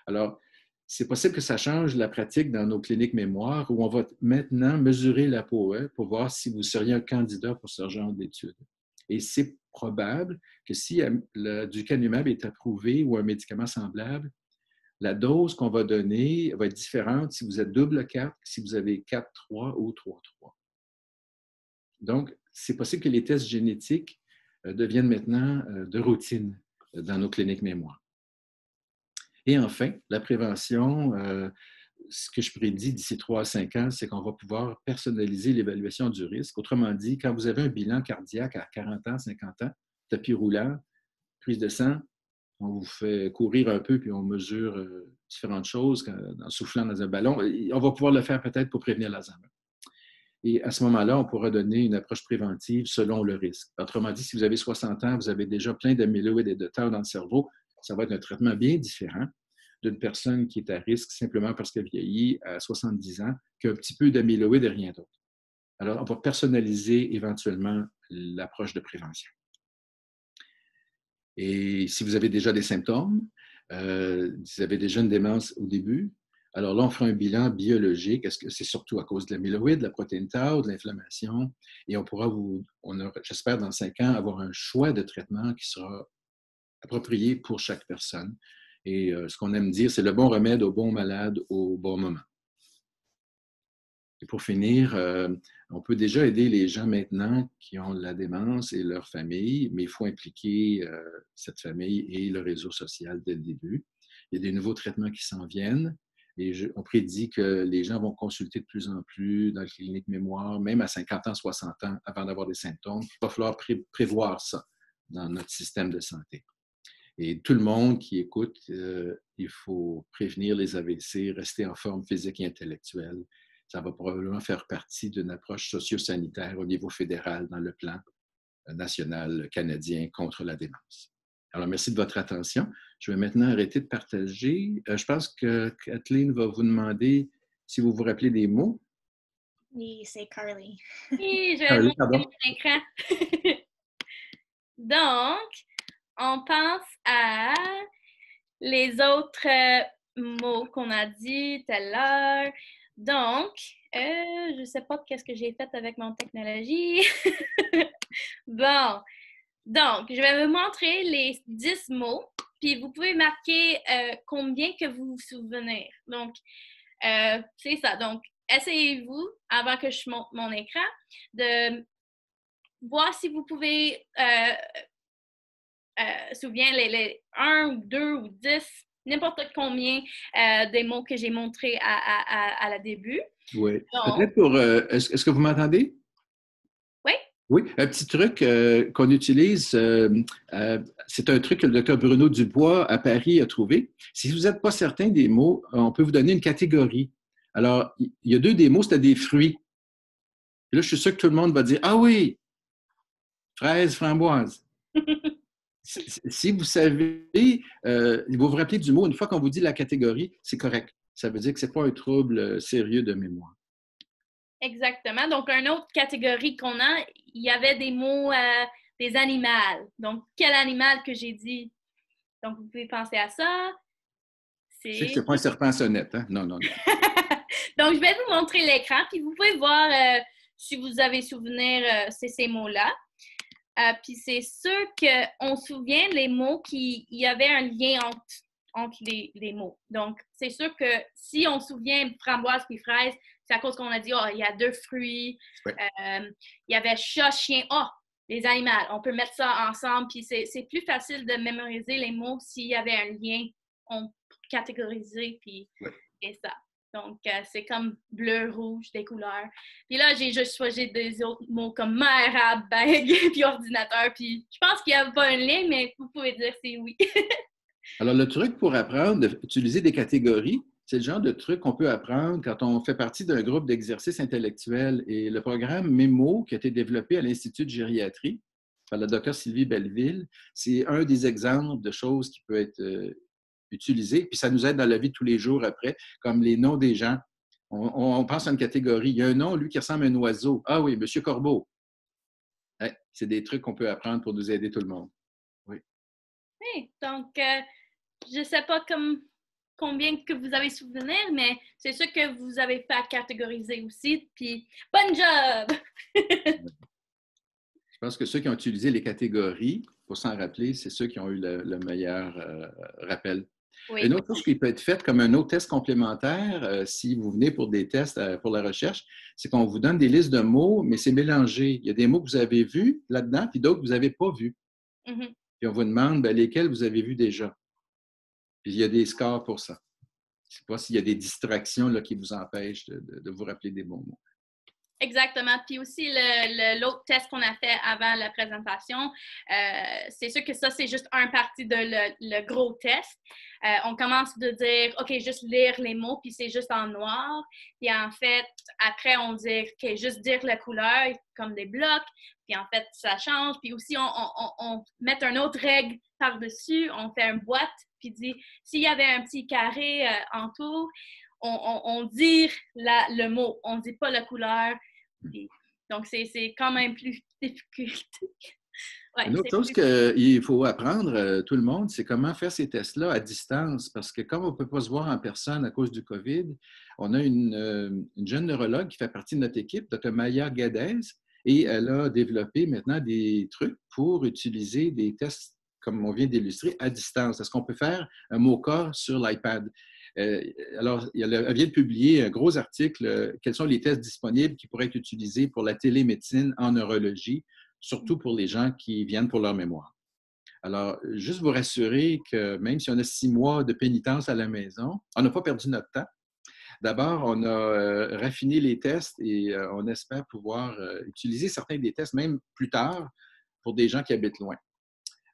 B: Alors, c'est possible que ça change la pratique dans nos cliniques mémoire où on va maintenant mesurer l'ApoE pour voir si vous seriez un candidat pour ce genre d'études. Et c'est probable que si l'aducanumab est approuvé ou un médicament semblable, la dose qu'on va donner va être différente si vous êtes double 4, si vous avez 4,3 ou 3,3. Donc, c'est possible que les tests génétiques deviennent maintenant de routine dans nos cliniques mémoire. Et enfin, la prévention, ce que je prédis d'ici 3 à 5 ans, c'est qu'on va pouvoir personnaliser l'évaluation du risque. Autrement dit, quand vous avez un bilan cardiaque à 40 ans, 50 ans, tapis roulant, prise de sang, on vous fait courir un peu, puis on mesure différentes choses en soufflant dans un ballon. Et on va pouvoir le faire peut-être pour prévenir l'Alzheimer. Et à ce moment-là, on pourra donner une approche préventive selon le risque. Autrement dit, si vous avez 60 ans, vous avez déjà plein d'amyloïdes et de tau dans le cerveau, ça va être un traitement bien différent d'une personne qui est à risque simplement parce qu'elle vieillit à 70 ans, qui a un petit peu d'amyloïdes et rien d'autre. Alors, on va personnaliser éventuellement l'approche de prévention. Et si vous avez déjà des symptômes, vous avez déjà une démence au début, alors là, on fera un bilan biologique. Est-ce que c'est surtout à cause de l'amyloïde, de la protéine tau, de l'inflammation? Et on pourra j'espère, dans 5 ans, avoir un choix de traitement qui sera approprié pour chaque personne. Et ce qu'on aime dire, c'est le bon remède au bon malade au bon moment. Et pour finir, on peut déjà aider les gens maintenant qui ont la démence et leur famille, mais il faut impliquer cette famille et le réseau social dès le début. Il y a des nouveaux traitements qui s'en viennent et on prédit que les gens vont consulter de plus en plus dans les cliniques mémoire, même à 50 ans, 60 ans, avant d'avoir des symptômes. Il va falloir prévoir ça dans notre système de santé. Et tout le monde qui écoute, il faut prévenir les AVC, rester en forme physique et intellectuelle. Ça va probablement faire partie d'une approche socio-sanitaire au niveau fédéral dans le plan national canadien contre la démence. Alors, merci de votre attention. Je vais maintenant arrêter de partager. Je pense que Kathleen va vous demander si vous vous rappelez des mots.
A: Oui, c'est Carly.
C: Oui, je vais montrer mon écran. Donc, on pense à les autres mots qu'on a dit tout à l'heure. Donc, je ne sais pas qu'est-ce que j'ai fait avec mon technologie. Bon, donc, je vais vous montrer les 10 mots, puis vous pouvez marquer combien que vous vous souvenez. Donc, c'est ça. Donc, essayez-vous, avant que je monte mon écran, de voir si vous pouvez souvenir les 1 ou 2 ou 10, n'importe combien des mots que j'ai montrés à la début.
B: Oui. Peut-être pour... est-ce que vous m'entendez?
C: Oui.
B: Oui. Un petit truc qu'on utilise, c'est un truc que le Dr Bruno Dubois à Paris a trouvé. Si vous n'êtes pas certain des mots, on peut vous donner une catégorie. Alors, il y a 2 des mots, c'était des fruits. Et là, je suis sûr que tout le monde va dire « Ah oui! Fraise, framboise. » Si vous savez, vous vous rappelez du mot, une fois qu'on vous dit la catégorie, c'est correct. Ça veut dire que ce n'est pas un trouble sérieux de mémoire.
C: Exactement. Donc, une autre catégorie qu'on a, il y avait des mots, des animaux. Donc, quel animal que j'ai dit? Donc, vous pouvez penser à ça.
B: Je sais que ce n'est pas un serpent à sonnette, hein? Non, non, non.
C: Donc, je vais vous montrer l'écran, puis vous pouvez voir si vous avez souvenir, c'est ces mots-là. Puis c'est sûr qu'on se souvient les mots il y avait un lien entre les mots. Donc, c'est sûr que si on se souvient framboise puis fraise, c'est à cause qu'on a dit, oh, il y a 2 fruits.
B: Oui.
C: Il y avait chat, chien, oh, les animaux. On peut mettre ça ensemble. Puis c'est plus facile de mémoriser les mots s'il y avait un lien, on peut catégoriser, puis
B: oui.
C: Et ça. Donc, c'est comme bleu, rouge, des couleurs. Puis là, j'ai juste choisi des autres mots comme mère, arbre, bague, puis ordinateur. Puis je pense qu'il n'y a pas un lien, mais vous pouvez dire c'est oui.
B: Alors, le truc pour apprendre d'utiliser des catégories, c'est le genre de truc qu'on peut apprendre quand on fait partie d'un groupe d'exercices intellectuels. Et le programme MEMO, qui a été développé à l'Institut de gériatrie par la Dr Sylvie Belleville, c'est un des exemples de choses qui peut être utilisé, puis ça nous aide dans la vie de tous les jours après, comme les noms des gens. On pense à une catégorie. Il y a un nom, lui, qui ressemble à un oiseau. Ah oui, Monsieur Corbeau. Ouais, c'est des trucs qu'on peut apprendre pour nous aider tout le monde. Oui.
C: Oui, donc, je ne sais pas combien que vous avez souvenir, mais c'est sûr que vous avez fait à catégoriser aussi, puis bon job!
B: Je pense que ceux qui ont utilisé les catégories, pour s'en rappeler, c'est ceux qui ont eu le meilleur rappel. Oui. Une autre chose qui peut être faite comme un autre test complémentaire, si vous venez pour des tests pour la recherche, c'est qu'on vous donne des listes de mots, mais c'est mélangé. Il y a des mots que vous avez vus là-dedans, puis d'autres que vous n'avez pas vus. Mm-hmm. Puis on vous demande lesquels vous avez vus déjà. Puis il y a des scores pour ça. Je ne sais pas s'il y a des distractions là, qui vous empêchent de vous rappeler des bons mots.
C: Exactement. Puis aussi, l'autre test qu'on a fait avant la présentation, c'est sûr que ça, c'est juste un partie de le gros test. On commence de dire, OK, juste lire les mots, puis c'est juste en noir. Puis en fait, après, on dit, OK, juste dire la couleur, comme des blocs. Puis en fait, ça change. Puis aussi, on met une autre règle par-dessus. On fait une boîte, puis dit, s'il y avait un petit carré en tout, on dit le mot. On ne dit pas la couleur. Donc, c'est quand même plus difficile. Ouais,
B: Une autre chose qu'il faut apprendre, tout le monde, c'est comment faire ces tests-là à distance. Parce que comme on ne peut pas se voir en personne à cause du COVID, on a une jeune neurologue qui fait partie de notre équipe, Dr. Maya Guedes, et elle a développé maintenant des trucs pour utiliser des tests, comme on vient d'illustrer, à distance. Est-ce qu'on peut faire un MoCA sur l'iPad? Alors, elle vient de publier un gros article, quels sont les tests disponibles qui pourraient être utilisés pour la télémédecine en neurologie, surtout pour les gens qui viennent pour leur mémoire. Alors, juste vous rassurer que même si on a 6 mois de pénitence à la maison, on n'a pas perdu notre temps. D'abord, on a raffiné les tests et on espère pouvoir utiliser certains des tests même plus tard pour des gens qui habitent loin.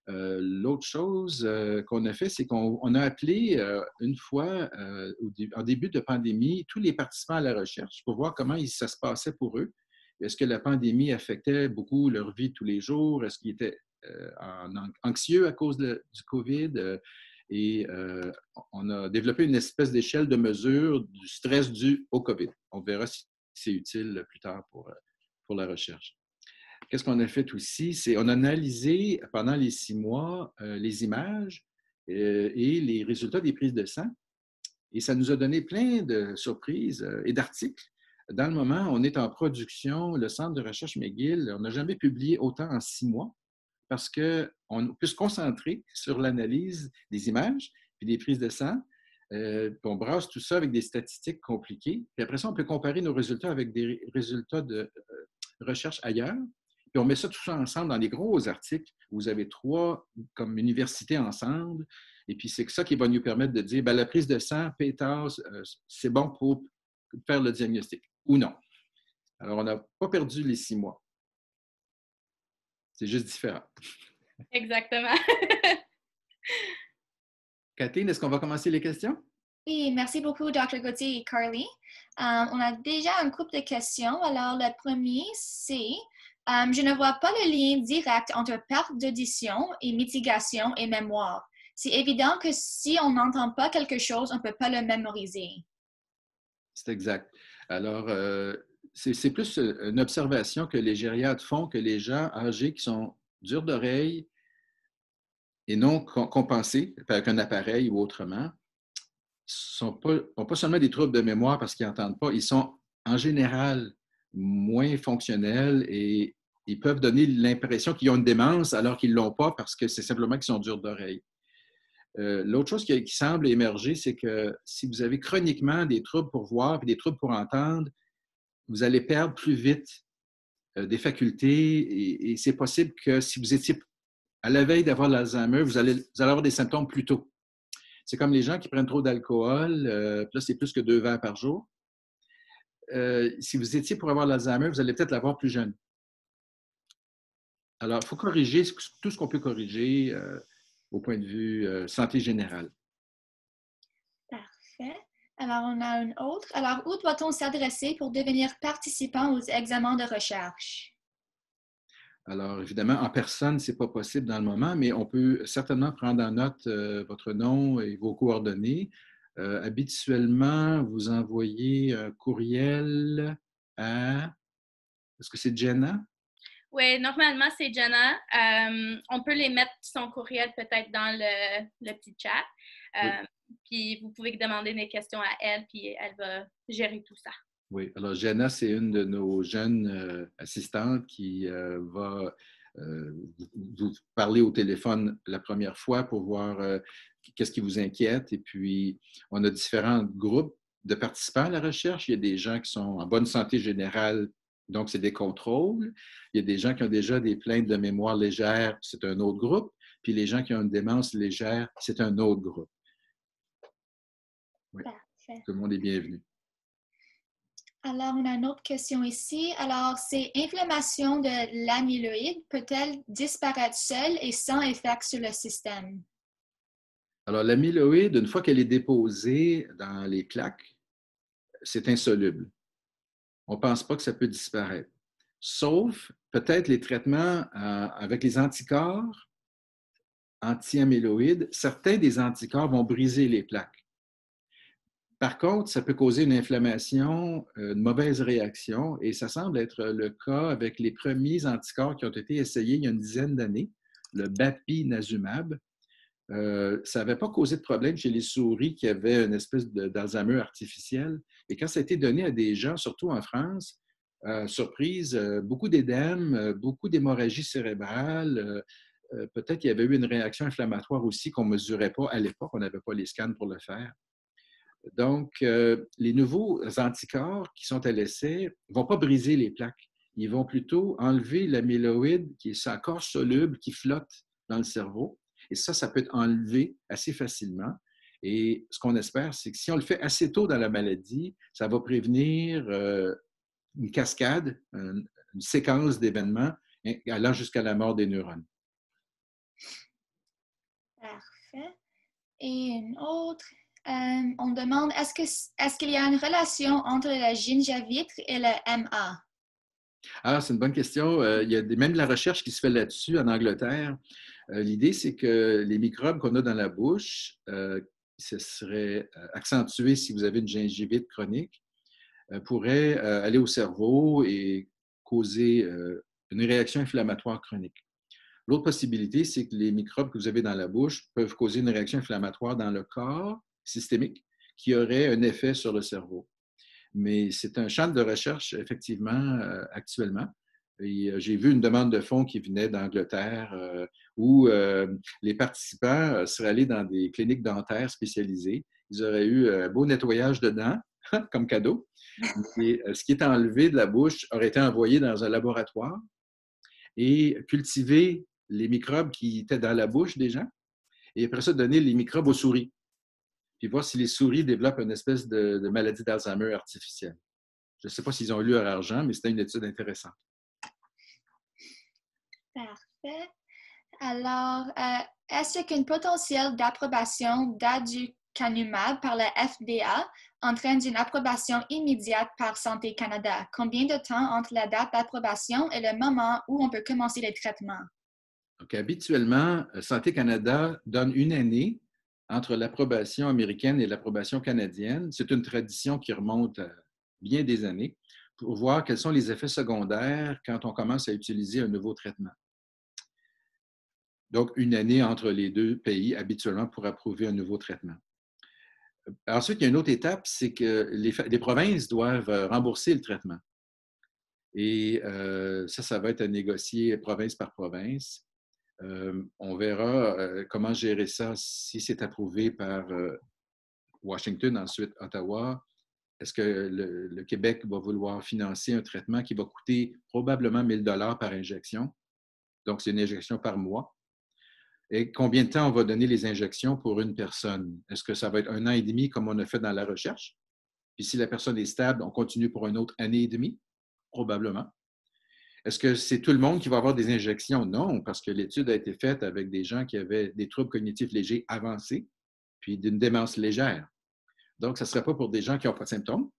B: L'autre chose qu'on a fait, c'est qu'on a appelé une fois, en début de pandémie, tous les participants à la recherche pour voir comment ça se passait pour eux. Est-ce que la pandémie affectait beaucoup leur vie de tous les jours? Est-ce qu'ils étaient anxieux à cause du COVID? Et on a développé une espèce d'échelle de mesure du stress dû au COVID. On verra si c'est utile plus tard pour la recherche. Qu'est-ce qu'on a fait aussi? C'est on a analysé pendant les 6 mois les images et les résultats des prises de sang. Et ça nous a donné plein de surprises et d'articles. Dans le moment, on est en production, le Centre de recherche McGill, on n'a jamais publié autant en 6 mois parce qu'on peut se concentrer sur l'analyse des images et des prises de sang. Puis on brasse tout ça avec des statistiques compliquées. Puis après ça, on peut comparer nos résultats avec des résultats de recherche ailleurs. Puis on met ça tout ça ensemble dans des gros articles où vous avez 3 comme universités ensemble. Et puis c'est ça qui va nous permettre de dire, bien, la prise de sang, PETAS, c'est bon pour faire le diagnostic ou non. Alors, on n'a pas perdu les 6 mois. C'est juste différent.
C: Exactement.
B: Catherine, est-ce qu'on va commencer les questions?
A: Oui, merci beaucoup, Dr. Gauthier et Carly. On a déjà un couple de questions. Alors, le premier, c'est je ne vois pas le lien direct entre perte d'audition et mitigation et mémoire. C'est évident que si on n'entend pas quelque chose, on ne peut pas le mémoriser.
B: C'est exact. Alors, c'est plus une observation que les gériatres font que les gens âgés qui sont durs d'oreille et non compensés avec un appareil ou autrement n'ont pas seulement des troubles de mémoire parce qu'ils n'entendent pas, ils sont en général moins fonctionnels et ils peuvent donner l'impression qu'ils ont une démence alors qu'ils ne l'ont pas parce que c'est simplement qu'ils sont durs d'oreille. L'autre chose qui semble émerger, c'est que si vous avez chroniquement des troubles pour voir et des troubles pour entendre, vous allez perdre plus vite des facultés et c'est possible que si vous étiez à la veille d'avoir l'Alzheimer, vous allez avoir des symptômes plus tôt. C'est comme les gens qui prennent trop d'alcool, là c'est plus que 2 verres par jour. Si vous étiez pour avoir l'Alzheimer, vous allez peut-être l'avoir plus jeune. Alors, il faut corriger tout ce qu'on peut corriger au point de vue santé générale.
A: Parfait. Alors, on a une autre. Alors, où doit-on s'adresser pour devenir participant aux examens de recherche?
B: Alors, évidemment, en personne, ce n'est pas possible dans le moment, mais on peut certainement prendre en note votre nom et vos coordonnées. Habituellement, vous envoyez un courriel à... Est-ce que c'est Jenna?
C: Oui, normalement, c'est Jenna. On peut les mettre son courriel peut-être dans le petit chat.
B: Oui.
C: Puis vous pouvez demander des questions à elle, puis elle va gérer tout ça.
B: Oui, alors Jenna, c'est une de nos jeunes assistantes qui va vous parler au téléphone la première fois pour voir qu'est-ce qui vous inquiète. Et puis, on a différents groupes de participants à la recherche. Il y a des gens qui sont en bonne santé générale, donc c'est des contrôles. Il y a des gens qui ont déjà des plaintes de mémoire légère, c'est un autre groupe. Puis les gens qui ont une démence légère, c'est un autre groupe. Oui.
A: Parfait.
B: Tout le monde est bienvenu.
A: Alors, on a une autre question ici. Alors, ces inflammations de l'amyloïde peut-elle disparaître seule et sans effet sur le système?
B: Alors, l'amyloïde, une fois qu'elle est déposée dans les plaques, c'est insoluble. On ne pense pas que ça peut disparaître. Sauf peut-être les traitements avec les anticorps anti-amyloïdes. Certains des anticorps vont briser les plaques. Par contre, ça peut causer une inflammation, une mauvaise réaction, et ça semble être le cas avec les premiers anticorps qui ont été essayés il y a une dizaine d'années, le bapinazumab. Ça n'avait pas causé de problème chez les souris qui avaient une espèce d'Alzheimer artificiel. Et quand ça a été donné à des gens, surtout en France, surprise, beaucoup d'édème, beaucoup d'hémorragie cérébrale. Peut-être qu'il y avait eu une réaction inflammatoire aussi qu'on ne mesurait pas à l'époque. On n'avait pas les scans pour le faire. Donc, les nouveaux anticorps qui sont à l'essai ne vont pas briser les plaques. Ils vont plutôt enlever l'amyloïde qui est encore soluble, qui flotte dans le cerveau. Et ça peut être enlevé assez facilement. Et ce qu'on espère, c'est que si on le fait assez tôt dans la maladie, ça va prévenir une cascade, une séquence d'événements allant jusqu'à la mort des neurones.
A: Parfait. Et une autre. On demande, est-ce qu'il y a une relation entre la gingivite et le MA?
B: Ah, c'est une bonne question. Il y a même de la recherche qui se fait là-dessus en Angleterre. L'idée, c'est que les microbes qu'on a dans la bouche, ce serait accentué si vous avez une gingivite chronique, pourraient aller au cerveau et causer une réaction inflammatoire chronique. L'autre possibilité, c'est que les microbes que vous avez dans la bouche peuvent causer une réaction inflammatoire dans le corps systémique qui aurait un effet sur le cerveau. Mais c'est un champ de recherche, effectivement, actuellement. J'ai vu une demande de fonds qui venait d'Angleterre où les participants seraient allés dans des cliniques dentaires spécialisées. Ils auraient eu un beau nettoyage de dents comme cadeau. Et ce qui est enlevé de la bouche aurait été envoyé dans un laboratoire et cultiver les microbes qui étaient dans la bouche des gens et après ça, donner les microbes aux souris. Puis voir si les souris développent une espèce de maladie d'Alzheimer artificielle. Je ne sais pas s'ils ont eu leur argent, mais c'était une étude intéressante.
A: Parfait. Alors, est-ce qu'un potentiel d'approbation d'aducanumab par la FDA entraîne une approbation immédiate par Santé Canada? Combien de temps entre la date d'approbation et le moment où on peut commencer les traitements?
B: Donc, habituellement, Santé Canada donne une année entre l'approbation américaine et l'approbation canadienne. C'est une tradition qui remonte à bien des années pour voir quels sont les effets secondaires quand on commence à utiliser un nouveau traitement. Donc, une année entre les deux pays, habituellement, pour approuver un nouveau traitement. Ensuite, il y a une autre étape, c'est que les provinces doivent rembourser le traitement. Et ça va être à négocier province par province. On verra comment gérer ça si c'est approuvé par Washington, ensuite Ottawa. Est-ce que le Québec va vouloir financer un traitement qui va coûter probablement 1 000 $ par injection? Donc, c'est une injection par mois. Et combien de temps on va donner les injections pour une personne? Est-ce que ça va être 1 an et demi comme on a fait dans la recherche? Puis si la personne est stable, on continue pour une autre année et demie? Probablement. Est-ce que c'est tout le monde qui va avoir des injections? Non, parce que l'étude a été faite avec des gens qui avaient des troubles cognitifs légers avancés, puis d'une démence légère. Donc, ça ne serait pas pour des gens qui n'ont pas de symptômes,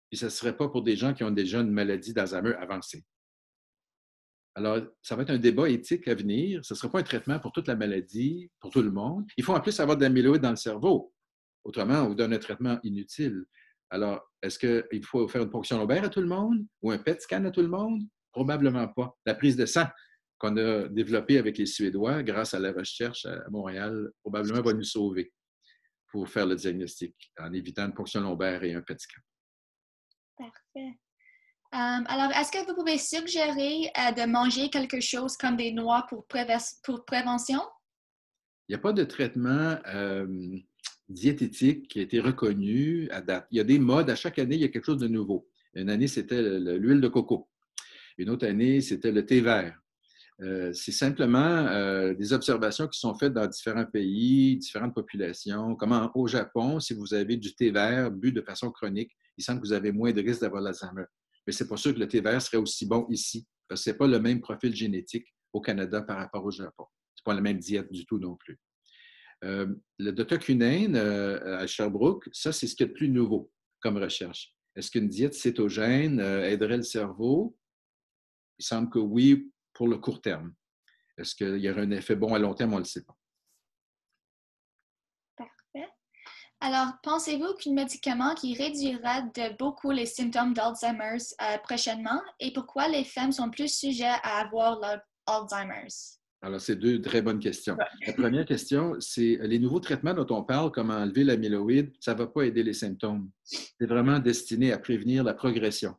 B: puis ça ne serait pas pour des gens qui ont déjà une maladie d'Alzheimer avancée. Alors, ça va être un débat éthique à venir. Ce ne sera pas un traitement pour toute la maladie, pour tout le monde. Il faut en plus avoir de l'amyloïde dans le cerveau. Autrement, on vous donne un traitement inutile. Alors, est-ce qu'il faut faire une ponction lombaire à tout le monde ou un PET scan à tout le monde? Probablement pas. La prise de sang qu'on a développée avec les Suédois grâce à la recherche à Montréal, probablement va nous sauver pour faire le diagnostic en évitant une ponction lombaire et un PET scan.
A: Parfait. Alors, est-ce que vous pouvez suggérer de manger quelque chose comme des noix pour prévention?
B: Il n'y a pas de traitement diététique qui a été reconnu à date. Il y a des modes. À chaque année, il y a quelque chose de nouveau. Une année, c'était l'huile de coco. Une autre année, c'était le thé vert. C'est simplement des observations qui sont faites dans différents pays, différentes populations. Comme au Japon, si vous avez du thé vert bu de façon chronique, il semble que vous avez moins de risque d'avoir l'Alzheimer. Mais ce n'est pas sûr que le thé vert serait aussi bon ici, parce que ce n'est pas le même profil génétique au Canada par rapport au Japon. Ce n'est pas la même diète du tout non plus. Le dotoxinane à Sherbrooke, ça, c'est ce qu'il y a de plus nouveau comme recherche. Est-ce qu'une diète cétogène aiderait le cerveau? Il semble que oui, pour le court terme. Est-ce qu'il y aurait un effet bon à long terme? On ne le sait pas.
A: Parfait. Alors, pensez-vous qu'un médicament qui réduira de beaucoup les symptômes d'Alzheimer prochainement et pourquoi les femmes sont plus sujettes à avoir l'Alzheimer's?
B: Alors, c'est deux très bonnes questions. La première question, c'est les nouveaux traitements dont on parle, comme enlever l'amyloïde, ça ne va pas aider les symptômes. C'est vraiment destiné à prévenir la progression.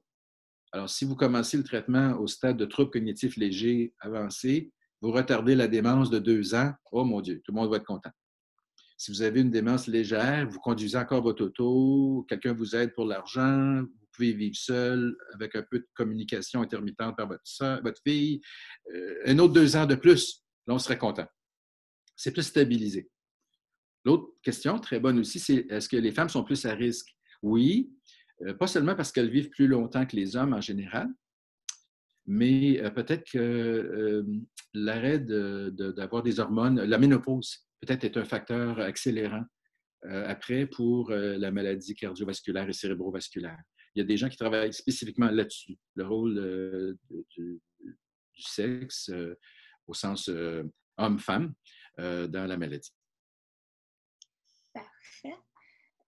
B: Alors, si vous commencez le traitement au stade de troubles cognitifs légers avancés, vous retardez la démence de 2 ans, oh mon Dieu, tout le monde va être content. Si vous avez une démence légère, vous conduisez encore votre auto, quelqu'un vous aide pour l'argent, vous pouvez vivre seul avec un peu de communication intermittente par votre fille, un autre 2 ans de plus, là, on serait content. C'est plus stabilisé. L'autre question, très bonne aussi, c'est est-ce que les femmes sont plus à risque? Oui, pas seulement parce qu'elles vivent plus longtemps que les hommes en général, mais peut-être que l'arrêt d'avoir des hormones, la ménopause, peut-être est un facteur accélérant après pour la maladie cardiovasculaire et cérébrovasculaire. Il y a des gens qui travaillent spécifiquement là-dessus, le rôle du sexe au sens homme-femme dans la maladie.
A: Parfait.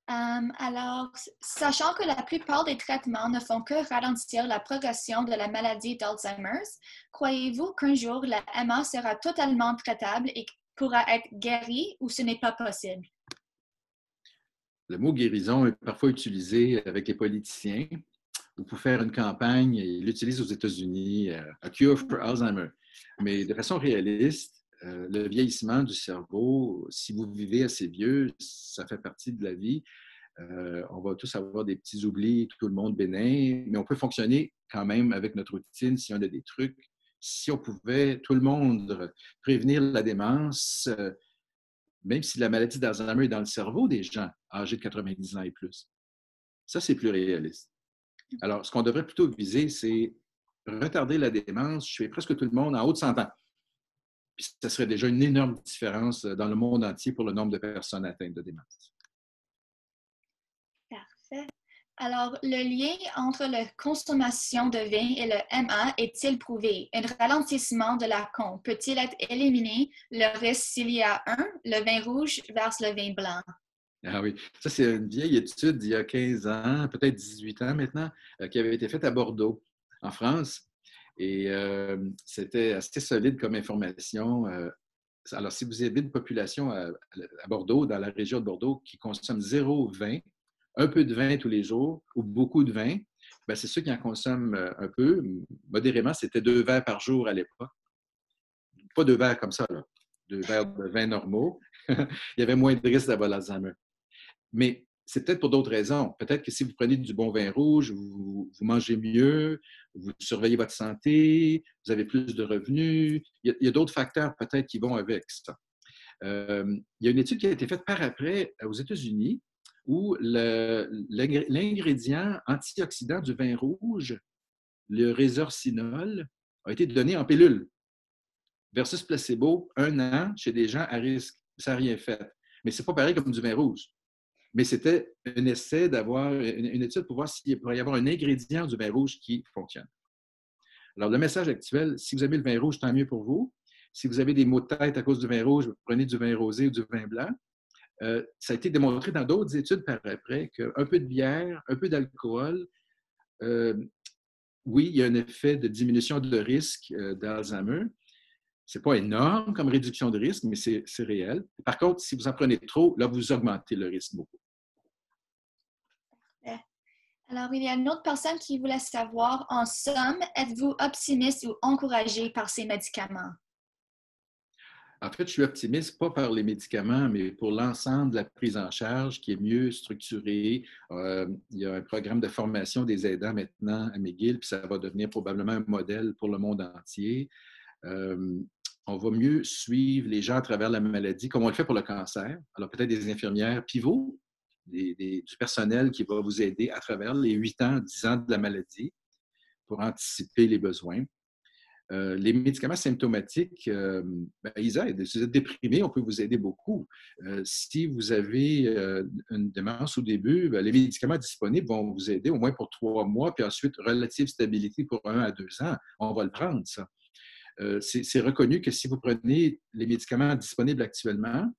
A: Alors, sachant que la plupart des traitements ne font que ralentir la progression de la maladie d'Alzheimer's, croyez-vous qu'un jour la MA sera totalement traitable et pourra être guérie ou ce n'est pas possible?
B: Le mot guérison est parfois utilisé avec les politiciens ou pour faire une campagne. Ils l'utilisent aux États-Unis, A Cure for Alzheimer. Mais de façon réaliste, le vieillissement du cerveau, si vous vivez assez vieux, ça fait partie de la vie. On va tous avoir des petits oublis, tout le monde bénin, mais on peut fonctionner quand même avec notre routine si on a des trucs. Si on pouvait, tout le monde, prévenir la démence, même si la maladie d'Alzheimer est dans le cerveau des gens âgés de 90 ans et plus. Ça, c'est plus réaliste. Alors, ce qu'on devrait plutôt viser, c'est retarder la démence chez presque tout le monde en haut de 100 ans. Puis ça serait déjà une énorme différence dans le monde entier pour le nombre de personnes atteintes de démence.
A: Parfait. Alors, le lien entre la consommation de vin et le MA est-il prouvé? Un ralentissement de la con peut-il être éliminé le risque s'il y a le vin rouge versus le vin blanc?
B: Ah oui, ça c'est une vieille étude d'il y a 15 ans, peut-être 18 ans maintenant, qui avait été faite à Bordeaux, en France. Et c'était assez solide comme information. Alors, si vous avez une population à Bordeaux, dans la région de Bordeaux, qui consomme 0 vin, un peu de vin tous les jours ou beaucoup de vin, bien, c'est ceux qui en consomment un peu. Modérément, c'était 2 verres par jour à l'époque. Pas 2 verres comme ça, là. 2 verres de vin normaux. Il y avait moins de risque d'avoir l'Alzheimer. Mais c'est peut-être pour d'autres raisons. Peut-être que si vous prenez du bon vin rouge, vous mangez mieux, vous surveillez votre santé, vous avez plus de revenus. Il y a d'autres facteurs peut-être qui vont avec ça. Il y a une étude qui a été faite par après aux États-Unis où l'ingrédient antioxydant du vin rouge, le résorcinol, a été donné en pilule versus placebo 1 an chez des gens à risque. Ça n'a rien fait. Mais ce n'est pas pareil comme du vin rouge. Mais c'était un essai d'avoir une étude pour voir s'il pourrait y avoir un ingrédient du vin rouge qui fonctionne. Alors, le message actuel, si vous aimez le vin rouge, tant mieux pour vous. Si vous avez des maux de tête à cause du vin rouge, vous prenez du vin rosé ou du vin blanc. Ça a été démontré dans d'autres études par après qu'un peu de bière, un peu d'alcool, oui, il y a un effet de diminution de risque d'Alzheimer. Ce n'est pas énorme comme réduction de risque, mais c'est réel. Par contre, si vous en prenez trop, là, vous augmentez le risque beaucoup.
A: Alors, il y a une autre personne qui voulait savoir, en somme, êtes-vous optimiste ou encouragé par ces médicaments?
B: En fait, je suis optimiste, pas par les médicaments, mais pour l'ensemble de la prise en charge qui est mieux structurée. Il y a un programme de formation des aidants maintenant à McGill, puis ça va devenir probablement un modèle pour le monde entier. On va mieux suivre les gens à travers la maladie, comme on le fait pour le cancer. Alors, peut-être des infirmières pivots, du personnel qui va vous aider à travers les 8 ans, 10 ans de la maladie pour anticiper les besoins. Les médicaments symptomatiques, ils aident. Si vous êtes déprimé, on peut vous aider beaucoup. Si vous avez une démence au début, les médicaments disponibles vont vous aider au moins pour 3 mois, puis ensuite, relative stabilité pour 1 à 2 ans. On va le prendre, ça. C'est reconnu que si vous prenez les médicaments disponibles actuellement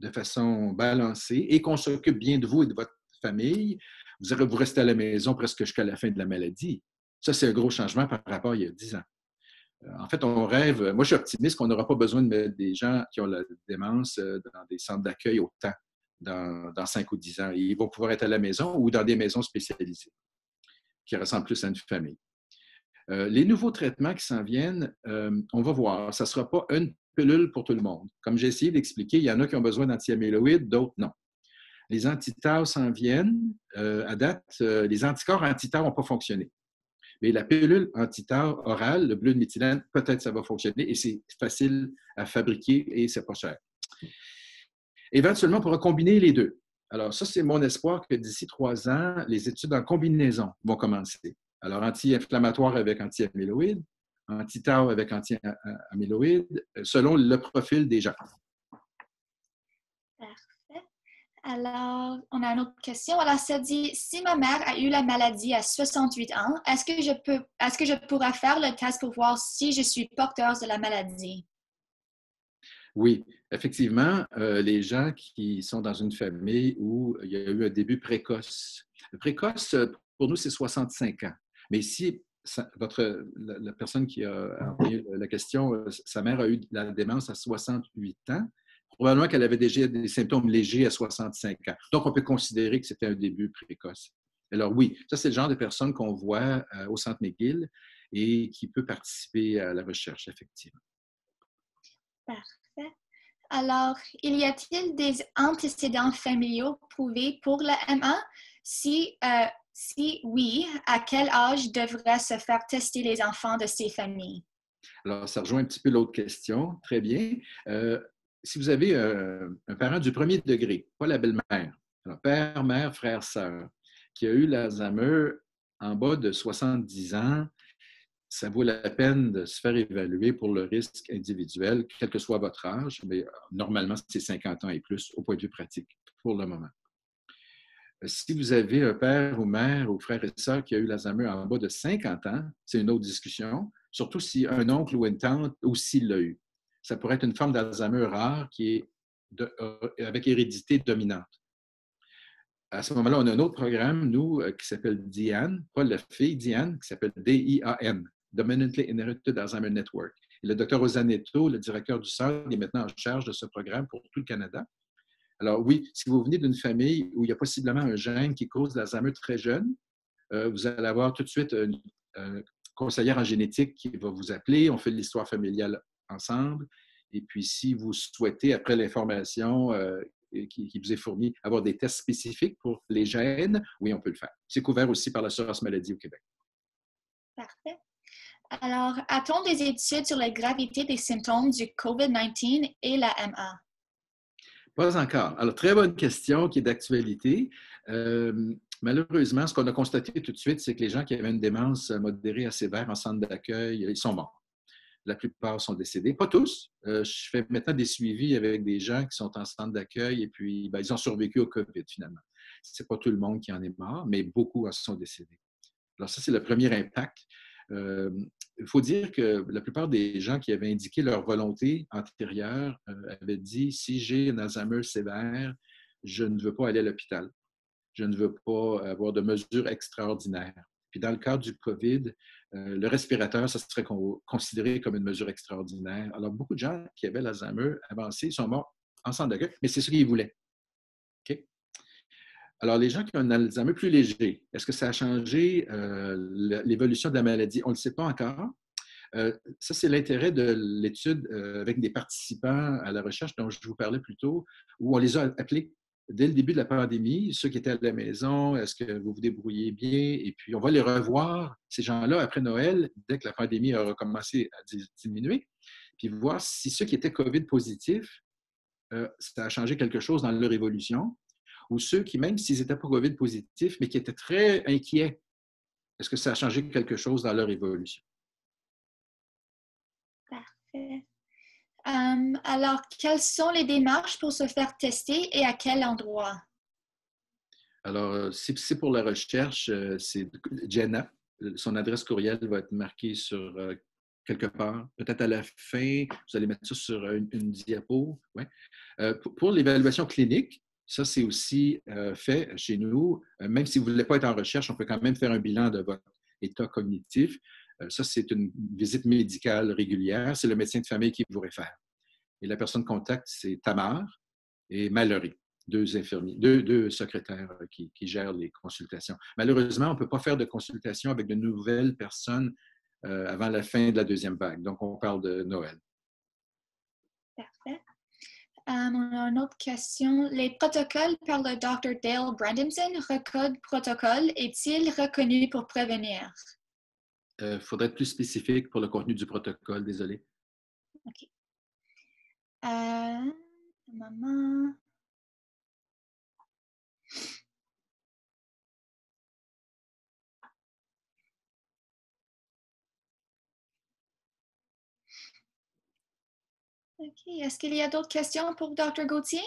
B: de façon balancée et qu'on s'occupe bien de vous et de votre famille, vous restez à la maison presque jusqu'à la fin de la maladie. Ça, c'est un gros changement par rapport à il y a 10 ans. En fait, on rêve, moi je suis optimiste qu'on n'aura pas besoin de mettre des gens qui ont la démence dans des centres d'accueil autant dans 5 ou 10 ans. Ils vont pouvoir être à la maison ou dans des maisons spécialisées qui ressemblent plus à une famille. Les nouveaux traitements qui s'en viennent, on va voir. Ça ne sera pas une pilule pour tout le monde. Comme j'ai essayé d'expliquer, il y en a qui ont besoin d'antiamyloïdes, d'autres non. Les anti-tau s'en viennent. À date, les anticorps anti-tau n'ont pas fonctionné. Mais la pilule anti-tau orale, le bleu de méthylène, peut-être ça va fonctionner et c'est facile à fabriquer et c'est pas cher. Éventuellement, on pourra combiner les deux. Alors ça, c'est mon espoir que d'ici 3 ans, les études en combinaison vont commencer. Alors, anti-inflammatoire avec anti-amyloïde, anti-tau avec anti-amyloïde, selon le profil des gens.
A: Parfait. Alors, on a une autre question. Alors, ça dit, si ma mère a eu la maladie à 68 ans, est-ce que je pourrais faire le test pour voir si je suis porteuse de la maladie?
B: Oui, effectivement, les gens qui sont dans une famille où il y a eu un début précoce. Le précoce, pour nous, c'est 65 ans. Mais si la personne qui a envoyé la question, sa mère a eu la démence à 68 ans, probablement qu'elle avait déjà des symptômes légers à 65 ans. Donc, on peut considérer que c'était un début précoce. Alors oui, ça, c'est le genre de personne qu'on voit au Centre McGill et qui peut participer à la recherche, effectivement.
A: Parfait. Alors, y a-t-il des antécédents familiaux prouvés pour la MA? Si oui, à quel âge devraient se faire tester les enfants de ces familles?
B: Alors, ça rejoint un petit peu l'autre question. Très bien. Si vous avez un parent du premier degré, pas la belle-mère, alors père, mère, frère, sœur, qui a eu l'Alzheimer en bas de 70 ans, ça vaut la peine de se faire évaluer pour le risque individuel, quel que soit votre âge, mais normalement, c'est 50 ans et plus au point de vue pratique pour le moment. Si vous avez un père ou mère ou frère et sœur qui a eu l'Alzheimer en bas de 50 ans, c'est une autre discussion, surtout si un oncle ou une tante aussi l'a eu. Ça pourrait être une forme d'Alzheimer rare qui est avec hérédité dominante. À ce moment-là, on a un autre programme, nous, qui s'appelle DIAN, pas la fille DIAN, qui s'appelle DIAN, Dominantly Inherited Alzheimer Network. Et le Dr. Osanetto, le directeur du centre, est maintenant en charge de ce programme pour tout le Canada. Alors oui, si vous venez d'une famille où il y a possiblement un gène qui cause l'Alzheimer très jeune, vous allez avoir tout de suite une conseillère en génétique qui va vous appeler. On fait l'histoire familiale ensemble. Et puis, si vous souhaitez, après l'information qui vous est fournie, avoir des tests spécifiques pour les gènes, oui, on peut le faire. C'est couvert aussi par l'assurance maladie au Québec.
A: Parfait. Alors, a-t-on des études sur la gravité des symptômes du COVID-19 et la MA?
B: Pas encore. Alors, très bonne question qui est d'actualité. Malheureusement, ce qu'on a constaté tout de suite, c'est que les gens qui avaient une démence modérée à sévère en centre d'accueil, ils sont morts. La plupart sont décédés. Pas tous. Je fais maintenant des suivis avec des gens qui sont en centre d'accueil et puis ils ont survécu au COVID finalement. Ce n'est pas tout le monde qui en est mort, mais beaucoup en sont décédés. Alors ça, c'est le premier impact. Il faut dire que la plupart des gens qui avaient indiqué leur volonté antérieure avaient dit « Si j'ai un Alzheimer sévère, je ne veux pas aller à l'hôpital. Je ne veux pas avoir de mesures extraordinaires. » Puis dans le cadre du COVID, le respirateur, ça serait considéré comme une mesure extraordinaire. Alors, beaucoup de gens qui avaient l'Alzheimer avancé sont morts en centre d'accueil, mais c'est ce qu'ils voulaient. Okay? Alors, les gens qui ont un Alzheimer plus léger, est-ce que ça a changé l'évolution de la maladie? On ne le sait pas encore. Ça, c'est l'intérêt de l'étude avec des participants à la recherche dont je vous parlais plus tôt, où on les a appelés dès le début de la pandémie, ceux qui étaient à la maison, est-ce que vous vous débrouillez bien? Et puis, on va les revoir, ces gens-là, après Noël, dès que la pandémie a recommencé à diminuer, puis voir si ceux qui étaient COVID positifs, ça a changé quelque chose dans leur évolution, ou ceux qui, même s'ils n'étaient pas COVID positifs, mais qui étaient très inquiets, est-ce que ça a changé quelque chose dans leur évolution?
A: Parfait. Alors, quelles sont les démarches pour se faire tester et à quel endroit?
B: Alors, si c'est pour la recherche, c'est Jenna. Son adresse courriel va être marquée sur quelque part. Peut-être à la fin, vous allez mettre ça sur une diapo. Ouais. Pour l'évaluation clinique, ça, c'est aussi fait chez nous. Même si vous ne voulez pas être en recherche, on peut quand même faire un bilan de votre état cognitif. Ça, c'est une visite médicale régulière. C'est le médecin de famille qui vous réfère. Et la personne contact, c'est Tamar et Mallory, deux infirmiers, deux secrétaires qui gèrent les consultations. Malheureusement, on ne peut pas faire de consultation avec de nouvelles personnes avant la fin de la deuxième vague. Donc, on parle de Noël.
A: Parfait. On a une autre question. Les protocoles par le Dr. Dale Brandenson, Recode protocole, est-il reconnu pour prévenir?
B: Il faudrait être plus spécifique pour le contenu du protocole, désolé.
A: OK. Maman. OK. Est-ce qu'il y a d'autres questions pour Dr. Gauthier?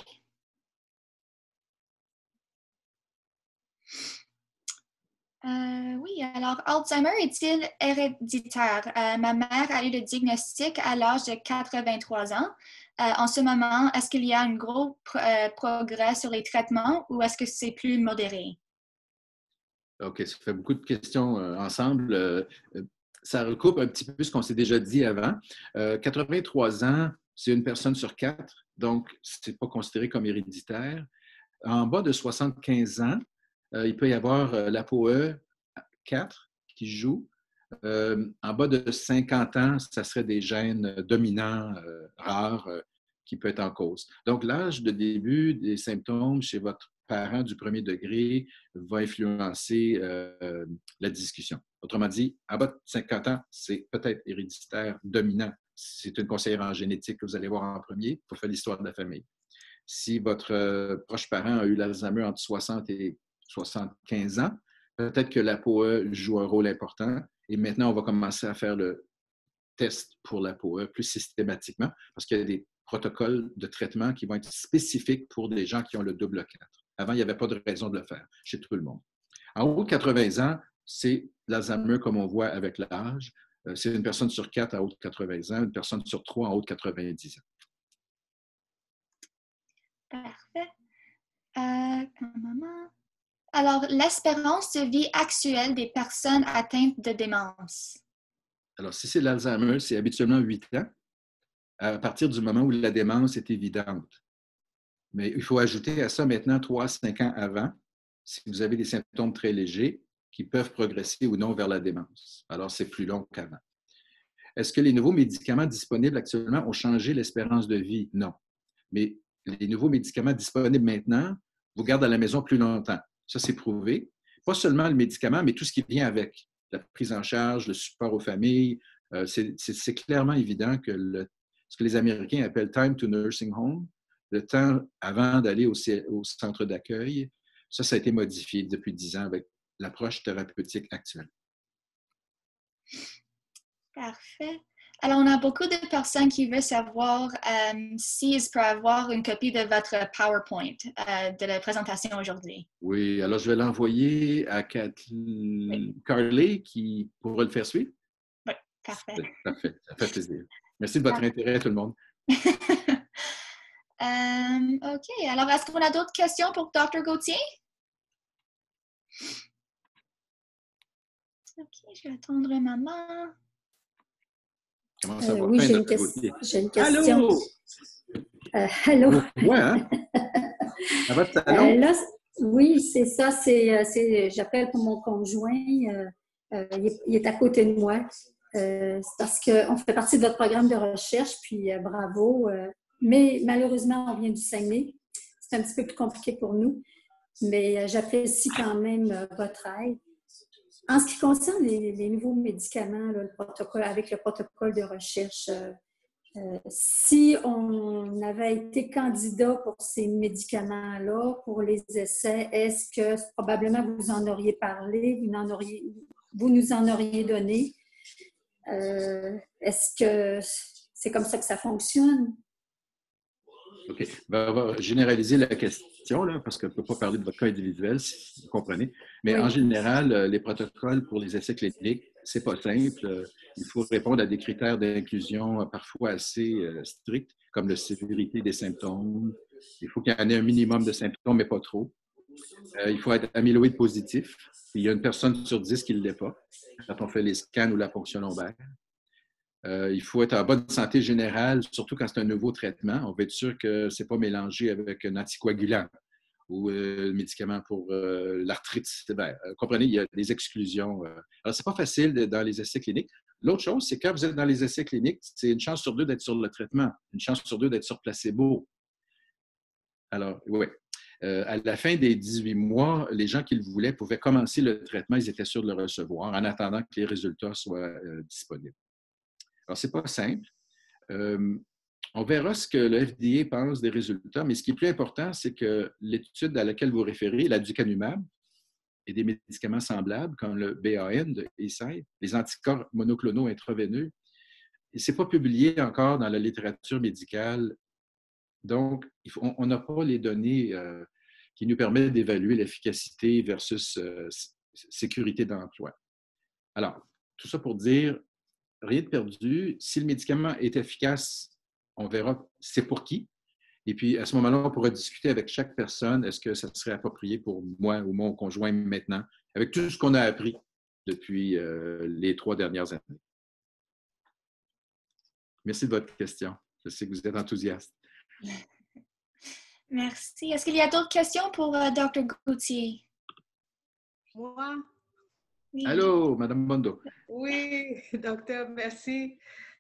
A: Oui, alors Alzheimer est-il héréditaire? Ma mère a eu le diagnostic à l'âge de 83 ans. En ce moment, est-ce qu'il y a un gros progrès sur les traitements ou est-ce que c'est plus modéré?
B: OK, ça fait beaucoup de questions ensemble. Ça recoupe un petit peu ce qu'on s'est déjà dit avant. 83 ans, c'est une personne sur 4, donc ce n'est pas considéré comme héréditaire. En bas de 75 ans, il peut y avoir l'ApoE 4 qui joue. En bas de 50 ans, ça serait des gènes dominants rares qui peuvent être en cause. Donc, l'âge de début des symptômes chez votre parent du premier degré va influencer la discussion. Autrement dit, en bas de 50 ans, c'est peut-être héréditaire dominant. C'est une conseillère en génétique que vous allez voir en premier pour faire l'histoire de la famille. Si votre proche parent a eu l'Alzheimer entre 60 et 75 ans, peut-être que l'ApoE joue un rôle important. Et maintenant, on va commencer à faire le test pour l'ApoE plus systématiquement parce qu'il y a des protocoles de traitement qui vont être spécifiques pour des gens qui ont le double 4. Avant, il n'y avait pas de raison de le faire chez tout le monde. En haut de 80 ans, c'est l'Alzheimer comme on voit avec l'âge. C'est une personne sur 4 en haut de 80 ans, une personne sur 3 en haut de 90 ans.
A: Parfait. Alors, l'espérance de vie actuelle des personnes atteintes de démence?
B: Alors, si c'est l'Alzheimer, c'est habituellement 8 ans, à partir du moment où la démence est évidente. Mais il faut ajouter à ça maintenant 3 à 5 ans avant, si vous avez des symptômes très légers qui peuvent progresser ou non vers la démence. Alors, c'est plus long qu'avant. Est-ce que les nouveaux médicaments disponibles actuellement ont changé l'espérance de vie? Non. Mais les nouveaux médicaments disponibles maintenant vous gardent à la maison plus longtemps. Ça, c'est prouvé. Pas seulement le médicament, mais tout ce qui vient avec. La prise en charge, le support aux familles. C'est clairement évident que ce que les Américains appellent « time to nursing home », le temps avant d'aller au centre d'accueil, ça a été modifié depuis 10 ans avec l'approche thérapeutique actuelle.
A: Parfait. Alors, on a beaucoup de personnes qui veulent savoir si je peux avoir une copie de votre PowerPoint de la présentation aujourd'hui.
B: Oui, alors je vais l'envoyer à Carly qui pourra le faire suivre.
A: Oui, parfait.
B: Parfait, ça fait plaisir. Merci de votre intérêt, tout le monde.
A: OK. Alors, est-ce qu'on a d'autres questions pour Dr. Gauthier? OK, je vais attendre maman.
B: Comment ça va?
D: Oui, j'ai une question. Allô?
B: Ouais, hein? À votre salon?
D: Là, oui, c'est ça. J'appelle pour mon conjoint. Il est à côté de moi. C'est parce qu'on fait partie de votre programme de recherche, puis bravo. Mais malheureusement, on vient du Saguenay. C'est c'est un petit peu plus compliqué pour nous, mais j'apprécie quand même votre aide. En ce qui concerne les nouveaux médicaments, là, avec le protocole de recherche, si on avait été candidat pour ces médicaments-là, pour les essais, est-ce que probablement vous en auriez parlé, vous nous en auriez donné? Est-ce que c'est comme ça que ça fonctionne?
B: OK. Ben, on va généraliser la question, là, parce qu'on ne peut pas parler de votre cas individuel, si vous comprenez. Mais
D: Oui.
B: En général, les protocoles pour les essais cliniques, ce n'est pas simple. Il faut répondre à des critères d'inclusion parfois assez stricts, comme la sévérité des symptômes. Il faut qu'il y en ait un minimum de symptômes, mais pas trop. Il faut être amyloïde positif. Il y a une personne sur 10 qui ne l'est pas quand on fait les scans ou la ponction lombaire. Il faut être en bonne santé générale, surtout quand c'est un nouveau traitement. On veut être sûr que ce n'est pas mélangé avec un anticoagulant ou un médicament pour l'arthrite sévère. Comprenez, il y a des exclusions. Alors, ce n'est pas facile dans les essais cliniques. L'autre chose, c'est quand vous êtes dans les essais cliniques, c'est une chance sur deux d'être sur le traitement, une chance sur deux d'être sur placebo. Alors, oui. À la fin des 18 mois, les gens qui le voulaient pouvaient commencer le traitement, ils étaient sûrs de le recevoir en attendant que les résultats soient disponibles. Alors, ce n'est pas simple. On verra ce que le FDA pense des résultats, mais ce qui est plus important, c'est que l'étude à laquelle vous référez, l'aducanumab, et des médicaments semblables, comme le BAN de Eisai, les anticorps monoclonaux intraveineux, ce n'est pas publié encore dans la littérature médicale. Donc, on n'a pas les données qui nous permettent d'évaluer l'efficacité versus sécurité d'emploi. Alors, tout ça pour dire, rien de perdu. Si le médicament est efficace, on verra c'est pour qui. Et puis, à ce moment-là, on pourra discuter avec chaque personne, est-ce que ça serait approprié pour moi ou mon conjoint maintenant, avec tout ce qu'on a appris depuis les 3 dernières années. Merci de votre question. Je sais que vous êtes enthousiaste.
A: Merci. Est-ce qu'il y a d'autres questions pour Dr. Gauthier?
E: Moi?
A: Oui.
B: Allô, Madame Bondo.
E: Oui, docteur, merci.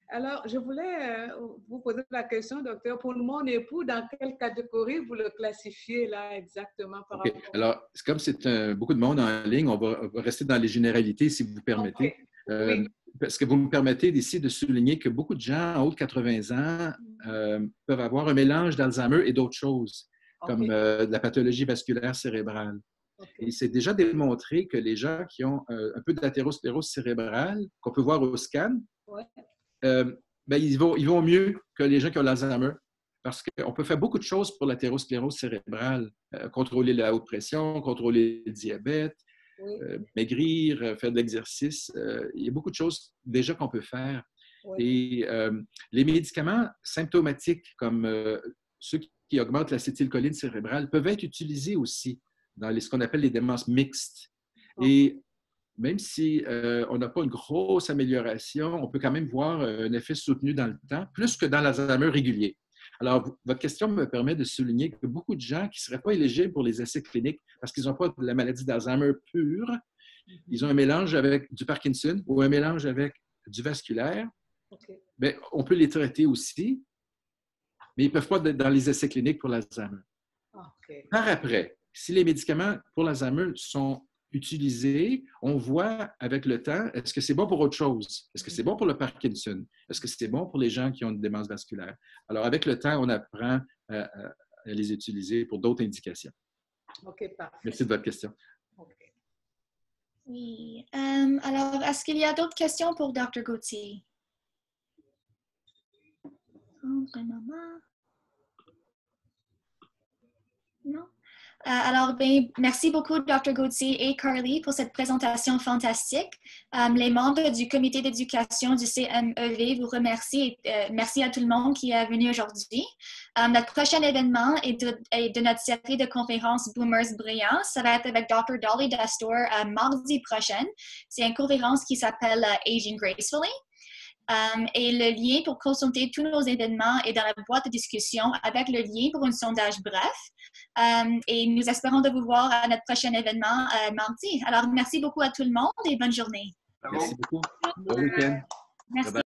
E: Alors, je voulais vous poser la question, docteur, pour mon époux, dans quelle catégorie vous le classifiez là exactement par rapport?
B: Alors, comme c'est beaucoup de monde en ligne, on va rester dans les généralités, si vous permettez.
E: Oui.
B: Parce que vous me permettez ici de souligner que beaucoup de gens en haut de 80 ans peuvent avoir un mélange d'Alzheimer et d'autres choses, comme de la pathologie vasculaire cérébrale. Et c'est déjà démontré que les gens qui ont un peu d'athérosclérose cérébrale, qu'on peut voir au scan, ils vont mieux que les gens qui ont l'Alzheimer. Parce qu'on peut faire beaucoup de choses pour l'athérosclérose cérébrale. Contrôler la haute pression, contrôler le diabète, maigrir, faire de l'exercice. Il y a beaucoup de choses déjà qu'on peut faire. Et les médicaments symptomatiques, comme ceux qui augmentent l'acétylcholine cérébrale, peuvent être utilisés aussi dans ce qu'on appelle les démences mixtes. Et même si on n'a pas une grosse amélioration, on peut quand même voir un effet soutenu dans le temps, plus que dans l'Alzheimer régulier. Alors, votre question me permet de souligner que beaucoup de gens qui ne seraient pas éligibles pour les essais cliniques parce qu'ils n'ont pas de la maladie d'Alzheimer pure, ils ont un mélange avec du Parkinson ou un mélange avec du vasculaire, bien, on peut les traiter aussi, mais ils ne peuvent pas être dans les essais cliniques pour l'Alzheimer. Par après, si les médicaments pour l'Alzheimer sont utilisés, on voit avec le temps, est-ce que c'est bon pour autre chose? Est-ce que c'est bon pour le Parkinson? Est-ce que c'est bon pour les gens qui ont une démence vasculaire? Alors, avec le temps, on apprend à les utiliser pour d'autres indications.
E: OK, parfait.
B: Merci de votre question.
A: Oui. Alors, est-ce qu'il y a d'autres questions pour Dr. Gauthier? Non? Alors, merci beaucoup, Dr. Gauthier et Carly, pour cette présentation fantastique. Les membres du comité d'éducation du CMEV vous remercient et merci à tout le monde qui est venu aujourd'hui. Notre prochain événement est de notre série de conférences Boomers Brillants. Ça va être avec Dr. Dolly Dastor mardi prochain. C'est une conférence qui s'appelle Aging Gracefully. Et le lien pour consulter tous nos événements est dans la boîte de discussion avec le lien pour un sondage bref. Et nous espérons de vous voir à notre prochain événement mardi. Alors, merci beaucoup à tout le monde et bonne journée.
B: Merci beaucoup. Bon week-end.
A: Merci.